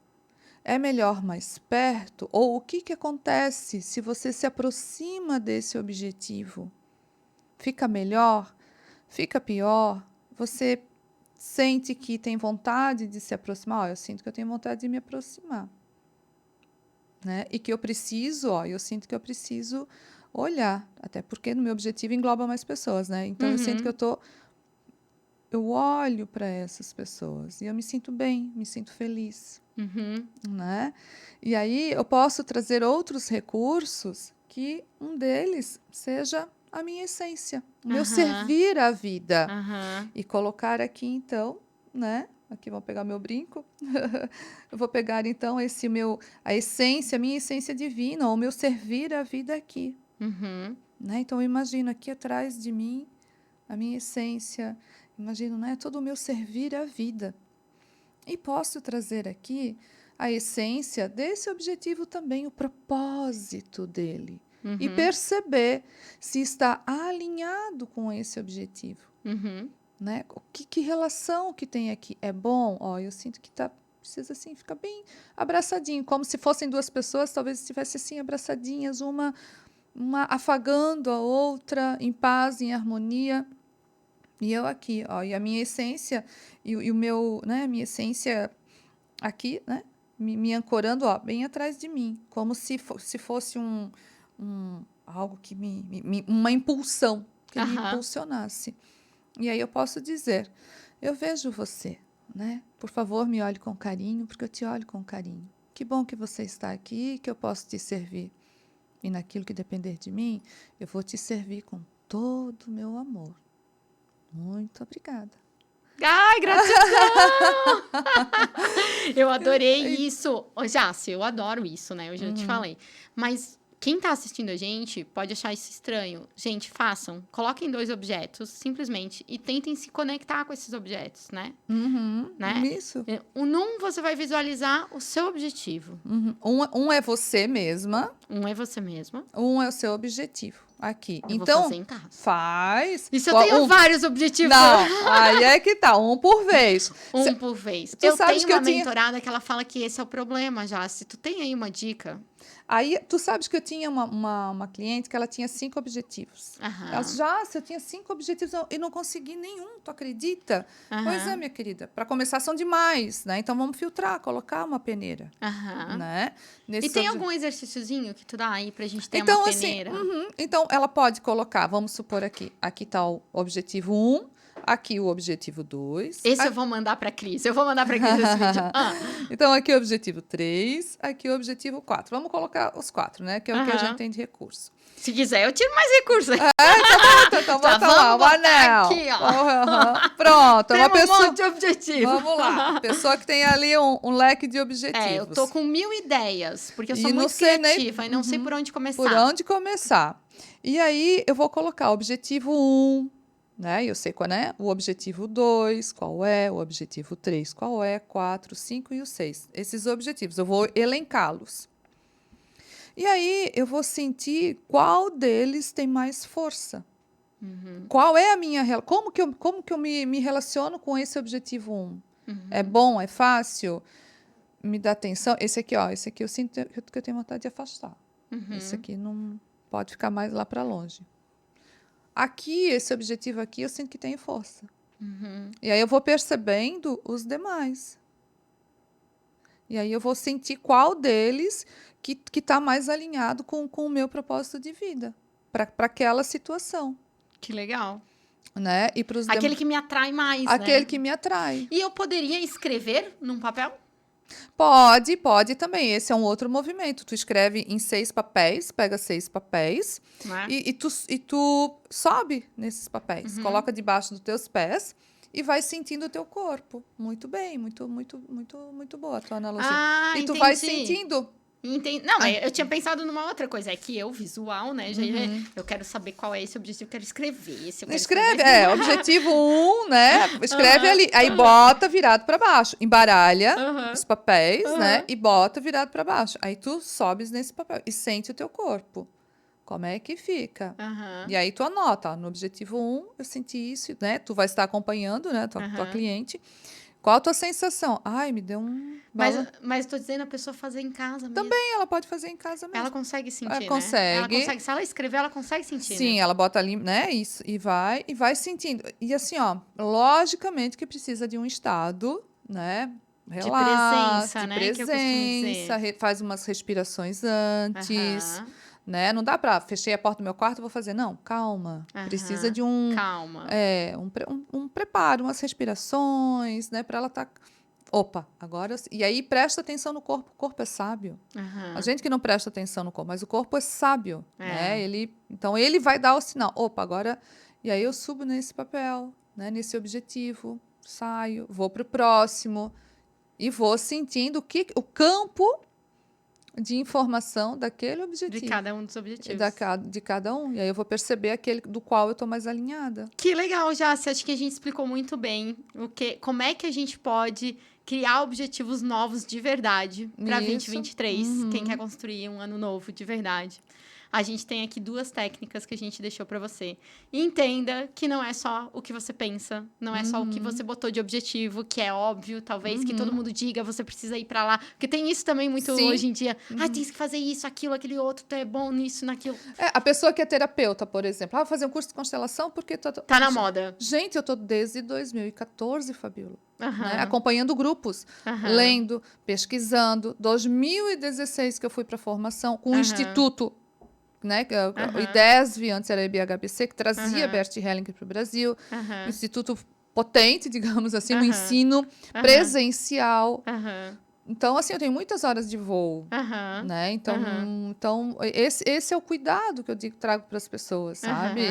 Speaker 2: É melhor mais perto? Ou o que acontece se você se aproxima desse objetivo? Fica melhor? Fica pior? Você sente que tem vontade de se aproximar? Eu sinto que eu tenho vontade de me aproximar. Né? E que eu sinto que eu preciso olhar. Até porque no meu objetivo engloba mais pessoas, né? Então, eu sinto que eu olho para essas pessoas e eu me sinto bem, me sinto feliz. Né? E aí eu posso trazer outros recursos que um deles seja a minha essência, o meu servir à vida. E colocar aqui, então, né? Aqui vou pegar meu brinco. Eu vou pegar, então, a minha essência divina, o meu servir à vida aqui. Né? Então, eu imagino aqui atrás de mim a minha essência, imagino, né, todo o meu servir à vida. E posso trazer aqui a essência desse objetivo também, o propósito dele. E perceber se está alinhado com esse objetivo. Né? Que relação que tem aqui? É bom? Eu sinto que precisa assim, ficar bem abraçadinho, como se fossem duas pessoas, talvez estivessem assim abraçadinhas, uma afagando a outra, em paz, em harmonia. E eu aqui, e a minha essência, e o meu, né, a minha essência aqui, né, me ancorando, bem atrás de mim, como se fosse algo que uma impulsão, que me impulsionasse. E aí eu posso dizer, eu vejo você, né? Por favor, me olhe com carinho, porque eu te olho com carinho. Que bom que você está aqui, que eu posso te servir. E naquilo que depender de mim, eu vou te servir com todo o meu amor. Muito obrigada.
Speaker 1: Ai, gratidão! Eu adorei isso. Ô, Jássio, eu adoro isso, né? Eu já te falei. Mas quem tá assistindo a gente pode achar isso estranho. Gente, façam. Coloquem 2 objetos, simplesmente, e tentem se conectar com esses objetos, né? Né?
Speaker 2: Isso.
Speaker 1: Num, você vai visualizar o seu objetivo.
Speaker 2: Um é você mesma.
Speaker 1: Um é você mesma.
Speaker 2: Um é o seu objetivo. Aqui.
Speaker 1: Eu
Speaker 2: então,
Speaker 1: vou fazer em casa.
Speaker 2: Faz.
Speaker 1: Isso eu tenho vários objetivos.
Speaker 2: Não, aí é que tá, um por vez.
Speaker 1: Por vez.
Speaker 2: Tu
Speaker 1: Eu
Speaker 2: sabes
Speaker 1: tenho
Speaker 2: que
Speaker 1: uma
Speaker 2: eu tinha...
Speaker 1: mentorada que ela fala que esse é o problema, já. Se tu tem aí uma dica...
Speaker 2: Aí, tu sabes que eu tinha uma cliente que ela tinha 5 objetivos. Ela disse, eu tinha 5 objetivos e não consegui nenhum, tu acredita? Pois é, minha querida. Para começar, são demais, né? Então, vamos filtrar, colocar uma peneira. Né?
Speaker 1: E tem algum exercíciozinho que tu dá aí pra gente ter uma peneira?
Speaker 2: Assim, então, ela pode colocar, vamos supor aqui tá o objetivo 1, aqui o objetivo 2.
Speaker 1: Esse eu vou mandar pra Cris. Eu vou mandar pra Cris esse vídeo.
Speaker 2: Então, aqui o objetivo 3, aqui o objetivo 4. Vamos colocar os 4, né? Que é o que a gente tem de recurso.
Speaker 1: Se quiser, eu tiro mais recursos.
Speaker 2: Então bota lá, o anel.
Speaker 1: Aqui, ó.
Speaker 2: Pronto.
Speaker 1: Tem
Speaker 2: uma pessoa...
Speaker 1: um monte de objetivo.
Speaker 2: Vamos lá. Pessoa que tem ali um leque de objetivos.
Speaker 1: Eu tô com 1000 ideias, porque eu sou muito criativa e não sei por onde começar.
Speaker 2: Por onde começar. E aí, eu vou colocar o objetivo 1, né? Eu sei qual é. O objetivo 2, qual é? O objetivo 3, qual é? 4, 5 e o 6. Esses objetivos, eu vou elencá-los. E aí, eu vou sentir qual deles tem mais força. Qual é a minha... Como que eu me relaciono com esse objetivo 1? É bom? É fácil? Me dá atenção? Esse aqui eu sinto que eu tenho vontade de afastar. Esse aqui não pode ficar mais lá para longe. Aqui, esse objetivo aqui, eu sinto que tem força. E aí, eu vou percebendo os demais. E aí, eu vou sentir qual deles que está mais alinhado com o meu propósito de vida. Para aquela situação.
Speaker 1: Que legal.
Speaker 2: Né? E pros
Speaker 1: Aquele que me atrai mais,
Speaker 2: Aquele
Speaker 1: né?
Speaker 2: que me atrai.
Speaker 1: E eu poderia escrever num papel?
Speaker 2: Pode também. Esse é um outro movimento. Tu escreve em 6 papéis, pega 6 papéis e tu sobe nesses papéis. Coloca debaixo dos teus pés e vai sentindo o teu corpo. Muito bem, muito boa a tua analogia. E tu vai sentindo
Speaker 1: Não, eu tinha pensado numa outra coisa. É que eu, visual, né? Eu quero saber qual é esse objetivo. Eu quero escrever esse.
Speaker 2: Escreve, objetivo 1, né? Escreve ali. Aí bota virado para baixo. Embaralha os papéis, né? E bota virado para baixo. Aí tu sobes nesse papel e sente o teu corpo. Como é que fica? E aí tu anota. Ó, no objetivo 1, eu senti isso, né? Tu vai estar acompanhando, né? Tua cliente. Qual a tua sensação? Ai, me deu um...
Speaker 1: Mas tô dizendo a pessoa fazer em casa mesmo.
Speaker 2: Também ela pode fazer em casa mesmo.
Speaker 1: Ela consegue sentir,
Speaker 2: ela
Speaker 1: né?
Speaker 2: consegue.
Speaker 1: Ela consegue. Se ela escrever, ela consegue sentir,
Speaker 2: Sim,
Speaker 1: né?
Speaker 2: ela bota ali, né? Isso, e vai sentindo. E assim, ó, logicamente que precisa de um estado, né?
Speaker 1: Relaxa,
Speaker 2: de
Speaker 1: né? Que eu costumo dizer.
Speaker 2: faz umas respirações antes, né? Não dá pra, fechei a porta do meu quarto, vou fazer. Não, calma. Precisa de
Speaker 1: calma.
Speaker 2: Um preparo, umas respirações, né? Pra ela estar... Opa, agora... E aí, presta atenção no corpo. O corpo é sábio. A gente que não presta atenção no corpo, mas o corpo é sábio, né? Então, ele vai dar o sinal. Opa, agora... E aí, eu subo nesse papel, né? Nesse objetivo. Saio, vou pro próximo. E vou sentindo o campo de informação daquele objetivo.
Speaker 1: De cada um dos objetivos.
Speaker 2: De cada um. E aí, eu vou perceber aquele do qual eu tô mais alinhada.
Speaker 1: Que legal, Jaci. Acho que a gente explicou muito bem como é que a gente pode criar objetivos novos de verdade para 2023. Quem quer construir um ano novo de verdade. A gente tem aqui 2 técnicas que a gente deixou para você. Entenda que não é só o que você pensa, não é só o que você botou de objetivo, que é óbvio, talvez, que todo mundo diga, você precisa ir para lá. Porque tem isso também muito hoje em dia. Tem que fazer isso, aquilo, aquele outro, tu é bom nisso, naquilo.
Speaker 2: A pessoa que é terapeuta, por exemplo. Vou fazer um curso de constelação porque...
Speaker 1: Tá na moda.
Speaker 2: Gente, eu tô desde 2014, Fabíola. Né? Acompanhando grupos, lendo, pesquisando. 2016 que eu fui para formação com o Instituto, né? O IDESV, antes era a IBHBC, que trazia Bert Hellinger para o Brasil. Instituto potente, digamos assim, um ensino presencial. Então, assim, eu tenho muitas horas de voo, né? Então esse é o cuidado que eu trago para as pessoas, sabe?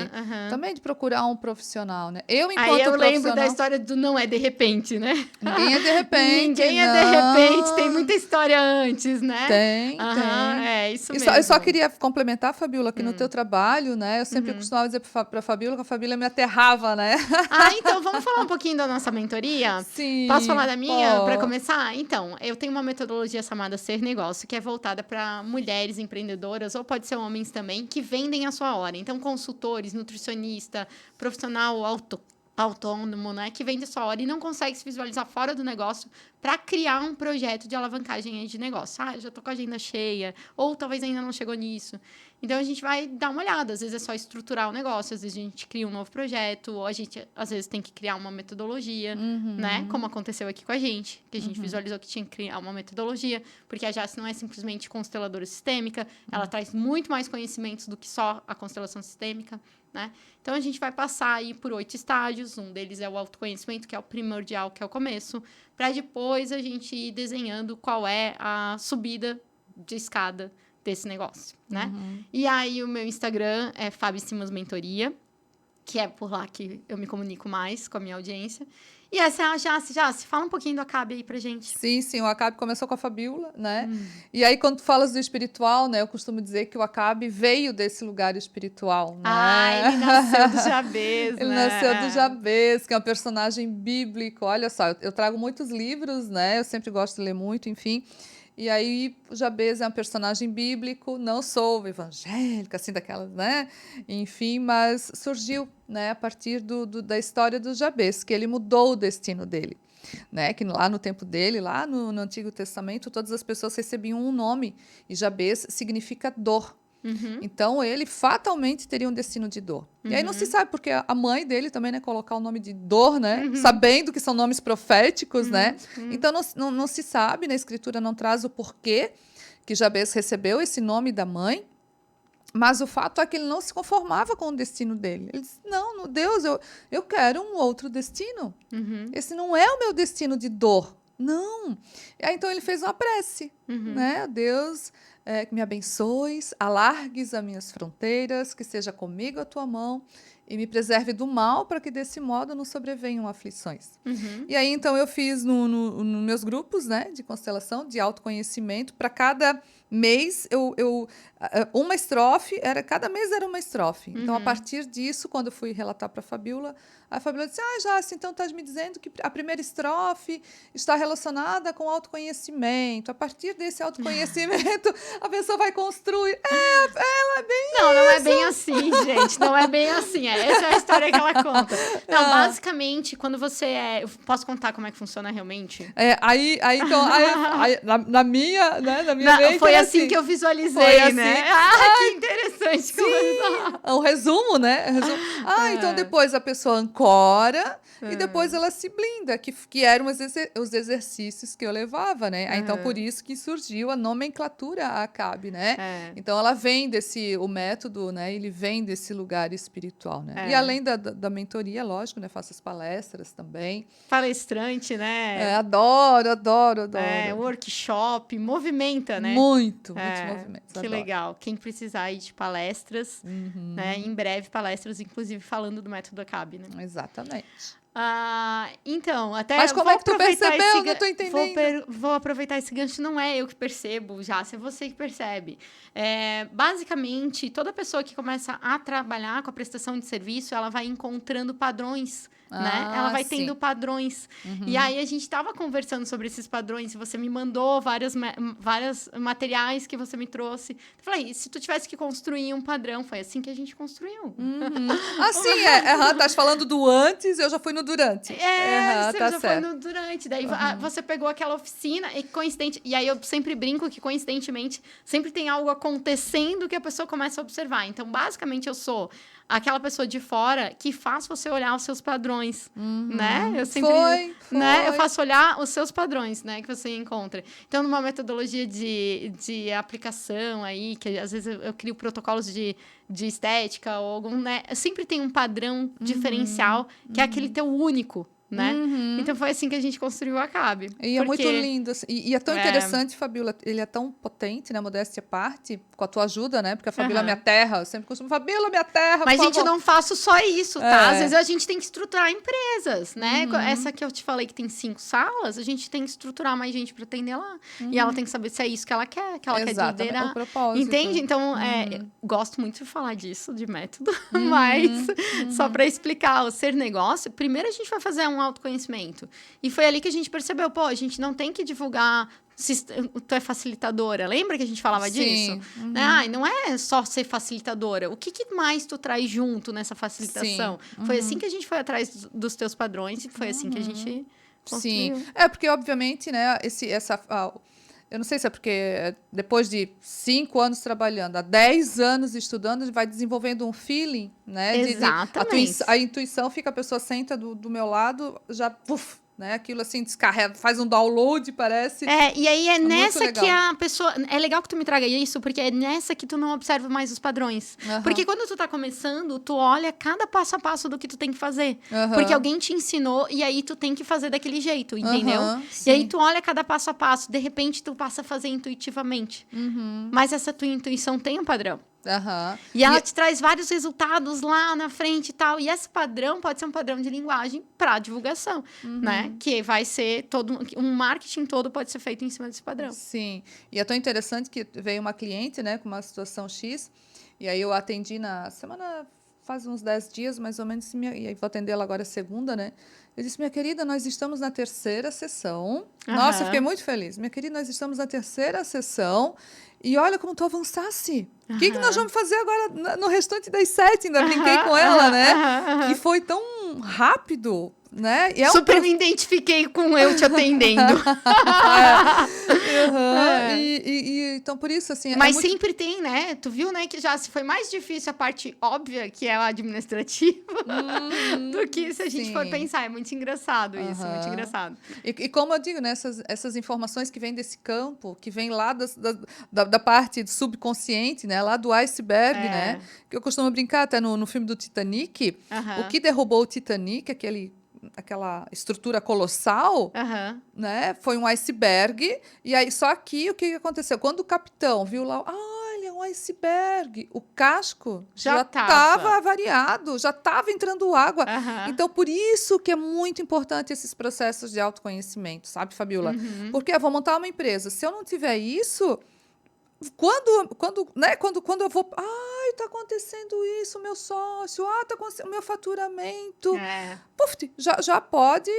Speaker 2: Também de procurar um profissional, né? Eu
Speaker 1: lembro da história do não é de repente, né?
Speaker 2: Ninguém é de repente,
Speaker 1: Ninguém é de repente, tem muita história antes, né?
Speaker 2: Tem.
Speaker 1: É isso mesmo.
Speaker 2: Eu só queria complementar, Fabíola, que no teu trabalho, né? Eu sempre costumava dizer para a Fabíola que a Fabíola me aterrava, né?
Speaker 1: Então vamos falar um pouquinho da nossa mentoria?
Speaker 2: Sim.
Speaker 1: Posso falar da minha para começar? Então, eu tenho uma metodologia chamada Ser Negócio, que é voltada para mulheres empreendedoras, ou pode ser homens também, que vendem a sua hora. Então, consultores, nutricionista, profissional autônomo, né, que vende a sua hora e não consegue se visualizar fora do negócio para criar um projeto de alavancagem de negócio. Já tô com a agenda cheia, ou talvez ainda não chegou nisso. Então, a gente vai dar uma olhada. Às vezes é só estruturar o negócio, às vezes a gente cria um novo projeto, ou a gente, às vezes, tem que criar uma metodologia, né? Como aconteceu aqui com a gente, que a gente visualizou que tinha que criar uma metodologia, porque a Jaci não é simplesmente consteladora sistêmica, ela traz muito mais conhecimentos do que só a constelação sistêmica, né? Então, a gente vai passar aí por 8 estágios. Um deles é o autoconhecimento, que é o primordial, que é o começo, para depois a gente ir desenhando qual é a subida de escada desse negócio, né? E aí, o meu Instagram é Fabi Simas Mentoria, que é por lá que eu me comunico mais com a minha audiência. E essa é a Jaci, fala um pouquinho do Acabe aí pra gente.
Speaker 2: Sim, o Acabe começou com a Fabíola, né? E aí, quando tu falas do espiritual, né? Eu costumo dizer que o Acabe veio desse lugar espiritual, né?
Speaker 1: Ele nasceu do Jabez,
Speaker 2: Ele nasceu do Jabez, que é um personagem bíblico. Olha só, eu trago muitos livros, né? Eu sempre gosto de ler muito, enfim. E aí, o Jabez é um personagem bíblico, não sou evangélica, assim, daquelas, né? Enfim, mas surgiu, né, a partir da história do Jabez, que ele mudou o destino dele, né? Que lá no tempo dele, lá no Antigo Testamento, todas as pessoas recebiam um nome, e Jabez significa dor. Então, ele fatalmente teria um destino de dor. E aí não se sabe, porque a mãe dele também, né, colocar o nome de dor, né, sabendo que são nomes proféticos, né? Então, não se sabe, na Escritura não traz o porquê que Jabez recebeu esse nome da mãe, mas o fato é que ele não se conformava com o destino dele. Ele disse, não, Deus, eu quero um outro destino. Esse não é o meu destino de dor. Não. Aí, então, ele fez uma prece, né? Deus... que me abençoes, alargues as minhas fronteiras, que seja comigo a tua mão e me preserve do mal, para que desse modo não sobrevenham aflições. E aí, então, eu fiz nos meus grupos, né, de constelação, de autoconhecimento. Para cada mês, uma estrofe, cada mês era uma estrofe. Então, a partir disso, quando eu fui relatar para a Fabíola disse, Jace, então estás me dizendo que a primeira estrofe está relacionada com autoconhecimento. A partir desse autoconhecimento, a pessoa vai construir. Ela é bem
Speaker 1: Não, não é bem assim, gente. Não é bem assim. Essa é a história que ela conta. Não, basicamente, quando você eu posso contar como é que funciona realmente?
Speaker 2: Na minha, né, na minha mente,
Speaker 1: foi assim que eu visualizei,
Speaker 2: assim,
Speaker 1: né? Que interessante.
Speaker 2: Sim, um resumo, né? Então depois a pessoa ancora e depois ela se blinda, que eram os exercícios que eu levava, né? Então, por isso que surgiu a nomenclatura ACAB, né? Então, ela vem o método, né? Ele vem desse lugar espiritual, né? E além da mentoria, lógico, né? Faço as palestras também.
Speaker 1: Palestrante, né?
Speaker 2: Adoro.
Speaker 1: Workshop, movimenta, né?
Speaker 2: Muitos movimentos.
Speaker 1: Que legal. Quem precisar aí de palestras, né? Em breve, palestras, inclusive, falando do método ACAB, né?
Speaker 2: Exatamente.
Speaker 1: Então, até...
Speaker 2: Mas como é que tu percebeu? Não tô entendendo.
Speaker 1: Vou aproveitar esse gancho. Não é eu que percebo, Jace, é você que percebe. Basicamente, toda pessoa que começa a trabalhar com a prestação de serviço, ela vai encontrando padrões, né? Ela vai tendo padrões. E aí, a gente estava conversando sobre esses padrões. Você me mandou vários materiais que você me trouxe. Eu falei, se tu tivesse que construir um padrão, foi assim que a gente construiu.
Speaker 2: Tá falando do antes, eu já fui no durante.
Speaker 1: Você
Speaker 2: tá
Speaker 1: já
Speaker 2: certo.
Speaker 1: foi no durante. Daí você pegou aquela oficina e aí eu sempre brinco que, coincidentemente, sempre tem algo acontecendo que a pessoa começa a observar. Então, basicamente, eu sou aquela pessoa de fora que faz você olhar os seus padrões, né? Eu sempre, né? Eu faço olhar os seus padrões, né? Que você encontra. Então, numa metodologia de aplicação aí, que às vezes eu crio protocolos de estética ou algum, né? Sempre tem um padrão diferencial, que é aquele teu único, né? Então, foi assim que a gente construiu o ACAB.
Speaker 2: E é muito lindo. Assim, e é tão interessante, Fabíola, ele é tão potente, né? Modéstia à parte, com a tua ajuda, né? Porque a Fabíola é minha terra. Eu sempre costumo, Fabíola, minha terra,
Speaker 1: Mas, gente, eu não faço só isso, tá? Às vezes a gente tem que estruturar empresas, né? Essa que eu te falei que tem 5 salas, a gente tem que estruturar mais gente para atender lá. E ela tem que saber se é isso que ela quer liderar.
Speaker 2: O propósito.
Speaker 1: Entende? Então, gosto muito de falar disso, de método, mas só para explicar o ser negócio, primeiro a gente vai fazer um autoconhecimento. E foi ali que a gente percebeu, a gente não tem que divulgar se tu é facilitadora. Lembra que a gente falava disso? Não é só ser facilitadora. O que mais tu traz junto nessa facilitação? Foi assim que a gente foi atrás dos teus padrões e foi assim que a gente construiu.
Speaker 2: Sim. Porque, obviamente, né, eu não sei se é porque depois de 5 anos trabalhando, há 10 anos estudando, vai desenvolvendo um feeling, né?
Speaker 1: Exatamente.
Speaker 2: A intuição fica, a pessoa senta do meu lado, já... né? Aquilo assim, descarrega, faz um download, parece.
Speaker 1: E aí nessa que a pessoa... É legal que tu me traga isso, porque é nessa que tu não observa mais os padrões. Porque quando tu tá começando, tu olha cada passo a passo do que tu tem que fazer. Porque alguém te ensinou e aí tu tem que fazer daquele jeito, entendeu? E aí tu olha cada passo a passo, de repente tu passa a fazer intuitivamente. Mas essa tua intuição tem um padrão. E ela te traz vários resultados lá na frente e tal. E esse padrão pode ser um padrão de linguagem para divulgação, né? Que vai ser um marketing todo pode ser feito em cima desse padrão.
Speaker 2: Sim. E é tão interessante que veio uma cliente, né, com uma situação X, e aí eu atendi na semana, faz uns 10 dias, mais ou menos, e aí vou atender ela agora segunda, né? Eu disse, minha querida, nós estamos na 3ª sessão. Nossa, eu fiquei muito feliz. Minha querida, nós estamos na 3ª sessão. E olha como tu avançasse. O que nós vamos fazer agora no restante das 7? Ainda brinquei com ela, né? Que foi tão rápido, né? E
Speaker 1: super me identifiquei com eu te atendendo.
Speaker 2: Então, por isso, assim...
Speaker 1: Mas sempre tem, né? Tu viu, né? Que já se foi mais difícil a parte óbvia, que é a administrativa, do que se a gente for pensar. É muito engraçado isso, muito engraçado.
Speaker 2: E como eu digo, né? Essas informações que vêm desse campo, que vêm lá da parte do subconsciente, né? Lá do iceberg, né? Que eu costumo brincar até no filme do Titanic. O que derrubou o Titanic, aquele... aquela estrutura colossal,
Speaker 1: Aham.
Speaker 2: né? Foi um iceberg. E aí, só que o que aconteceu? Quando o capitão viu lá, olha, um iceberg, o casco
Speaker 1: Já
Speaker 2: já
Speaker 1: tava.
Speaker 2: estava avariado, já estava entrando água.
Speaker 1: Aham.
Speaker 2: Então, por isso que é muito importante esses processos de autoconhecimento, sabe, Fabiola?
Speaker 1: Uhum.
Speaker 2: Porque eu vou montar uma empresa. Se eu não tiver isso, quando eu vou, ai, tá acontecendo isso, meu sócio, tá acontecendo o meu faturamento.
Speaker 1: É.
Speaker 2: Puf, já pode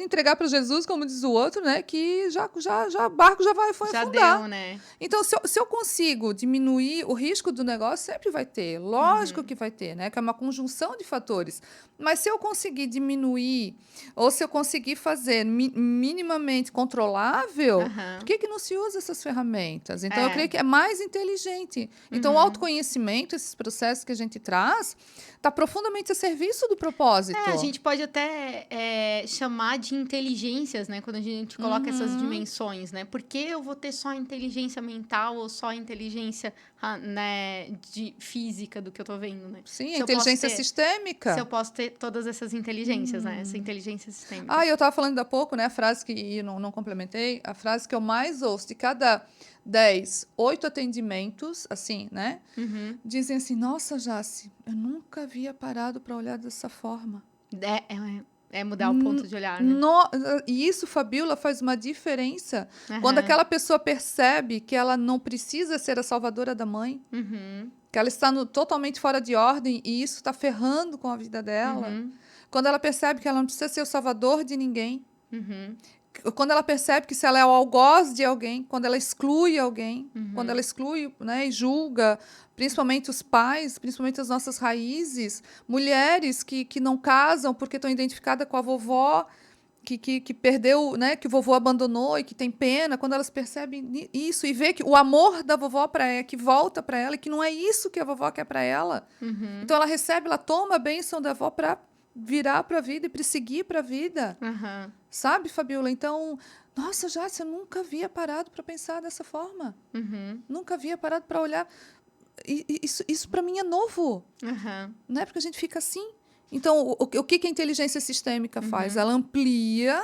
Speaker 2: entregar para Jesus, como diz o outro, né? Que já o barco já foi
Speaker 1: Já
Speaker 2: afundar.
Speaker 1: deu, né?
Speaker 2: Então, se eu consigo diminuir o risco do negócio, sempre vai ter. Lógico
Speaker 1: Uhum.
Speaker 2: que vai ter, né? Que é uma conjunção de fatores. Mas se eu conseguir diminuir, ou se eu conseguir fazer minimamente controlável,
Speaker 1: Aham.
Speaker 2: por que não se usa essas ferramentas? Então, eu
Speaker 1: É.
Speaker 2: creio que é mais inteligente. Então, o
Speaker 1: Uhum.
Speaker 2: autoconhecimento, esses processos que a gente traz, está profundamente a serviço do propósito.
Speaker 1: A gente pode até chamar de inteligências, né? Quando a gente coloca essas dimensões, né? Por que eu vou ter só inteligência mental ou só inteligência, né, de física do que eu tô vendo, né?
Speaker 2: Sim,
Speaker 1: Se
Speaker 2: a
Speaker 1: eu
Speaker 2: inteligência
Speaker 1: posso ter-
Speaker 2: sistêmica.
Speaker 1: Se eu posso ter todas essas inteligências, né? Essa inteligência sistêmica.
Speaker 2: Eu estava falando há pouco, né? A frase que não complementei, a frase que eu mais ouço de cada 10, 8 atendimentos, assim, né?
Speaker 1: Uhum.
Speaker 2: Dizem assim: nossa, Jace, eu nunca havia parado para olhar dessa forma.
Speaker 1: É mudar o ponto de olhar, né?
Speaker 2: E isso, Fabiola, faz uma diferença
Speaker 1: Aham.
Speaker 2: quando aquela pessoa percebe que ela não precisa ser a salvadora da mãe,
Speaker 1: Uhum.
Speaker 2: que ela está totalmente fora de ordem e isso está ferrando com a vida dela.
Speaker 1: Uhum.
Speaker 2: Quando ela percebe que ela não precisa ser o salvador de ninguém.
Speaker 1: Uhum.
Speaker 2: Quando ela percebe que se ela é o algoz de alguém, quando ela exclui alguém,
Speaker 1: Uhum.
Speaker 2: quando ela exclui, né, e julga, principalmente os pais, principalmente as nossas raízes, mulheres que não casam porque estão identificadas com a vovó, que perdeu, né, que o vovô abandonou e que tem pena, quando elas percebem isso e vê que o amor da vovó para ela, que volta para ela e que não é isso que a vovó quer para ela.
Speaker 1: Uhum.
Speaker 2: Então ela recebe, ela toma a bênção da avó para virar para a vida e prosseguir para a vida.
Speaker 1: Uhum.
Speaker 2: Sabe, Fabiola? Então, nossa, Jácia, eu nunca havia parado para pensar dessa forma.
Speaker 1: Uhum.
Speaker 2: Nunca havia parado para olhar. Isso para mim é novo,
Speaker 1: Uhum.
Speaker 2: né? Porque a gente fica assim. Então, o que a inteligência sistêmica faz? Ela amplia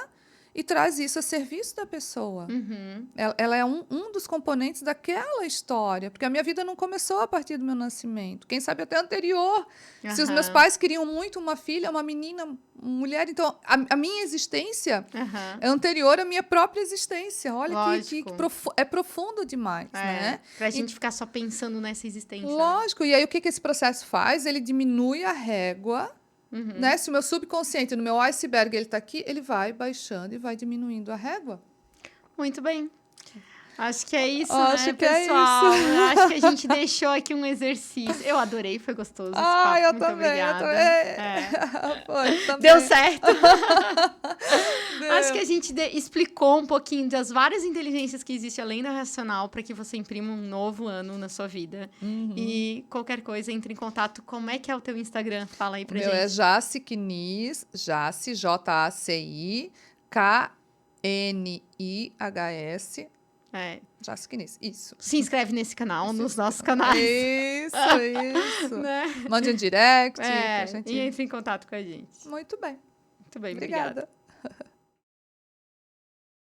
Speaker 2: e traz isso a serviço da pessoa.
Speaker 1: Uhum.
Speaker 2: Ela é um dos componentes daquela história, porque a minha vida não começou a partir do meu nascimento. Quem sabe até anterior. Se os meus pais queriam muito uma filha, uma menina, uma mulher, então a minha existência é anterior à minha própria existência. Olha que é profundo demais, né?
Speaker 1: Pra gente ficar só pensando nessa existência.
Speaker 2: Lógico. E aí o que esse processo faz? Ele diminui a régua.
Speaker 1: Uhum.
Speaker 2: Né? Se o meu subconsciente, no meu iceberg, ele está aqui, ele vai baixando e vai diminuindo a régua.
Speaker 1: Muito bem. Acho que é isso,
Speaker 2: Acho
Speaker 1: né,
Speaker 2: que
Speaker 1: pessoal?
Speaker 2: É isso.
Speaker 1: Acho que a gente deixou aqui um exercício. Eu adorei, foi gostoso esse papo.
Speaker 2: Eu
Speaker 1: Muito
Speaker 2: também,
Speaker 1: obrigada.
Speaker 2: Foi, também.
Speaker 1: Deu certo. Acho que a gente explicou um pouquinho das várias inteligências que existem além da racional para que você imprima um novo ano na sua vida. E qualquer coisa, entre em contato. Como é que é o teu Instagram? Fala aí pra gente.
Speaker 2: Meu é Jaci Knis, Jaci, Jaci, Knihs. Jaci Knis, isso.
Speaker 1: Se inscreve nesse canal, nos nossos canais.
Speaker 2: Isso.
Speaker 1: Né?
Speaker 2: Mande um direct. Que a gente...
Speaker 1: E entre em contato com a gente.
Speaker 2: Muito bem.
Speaker 1: Muito bem,
Speaker 2: Obrigada.
Speaker 1: obrigada.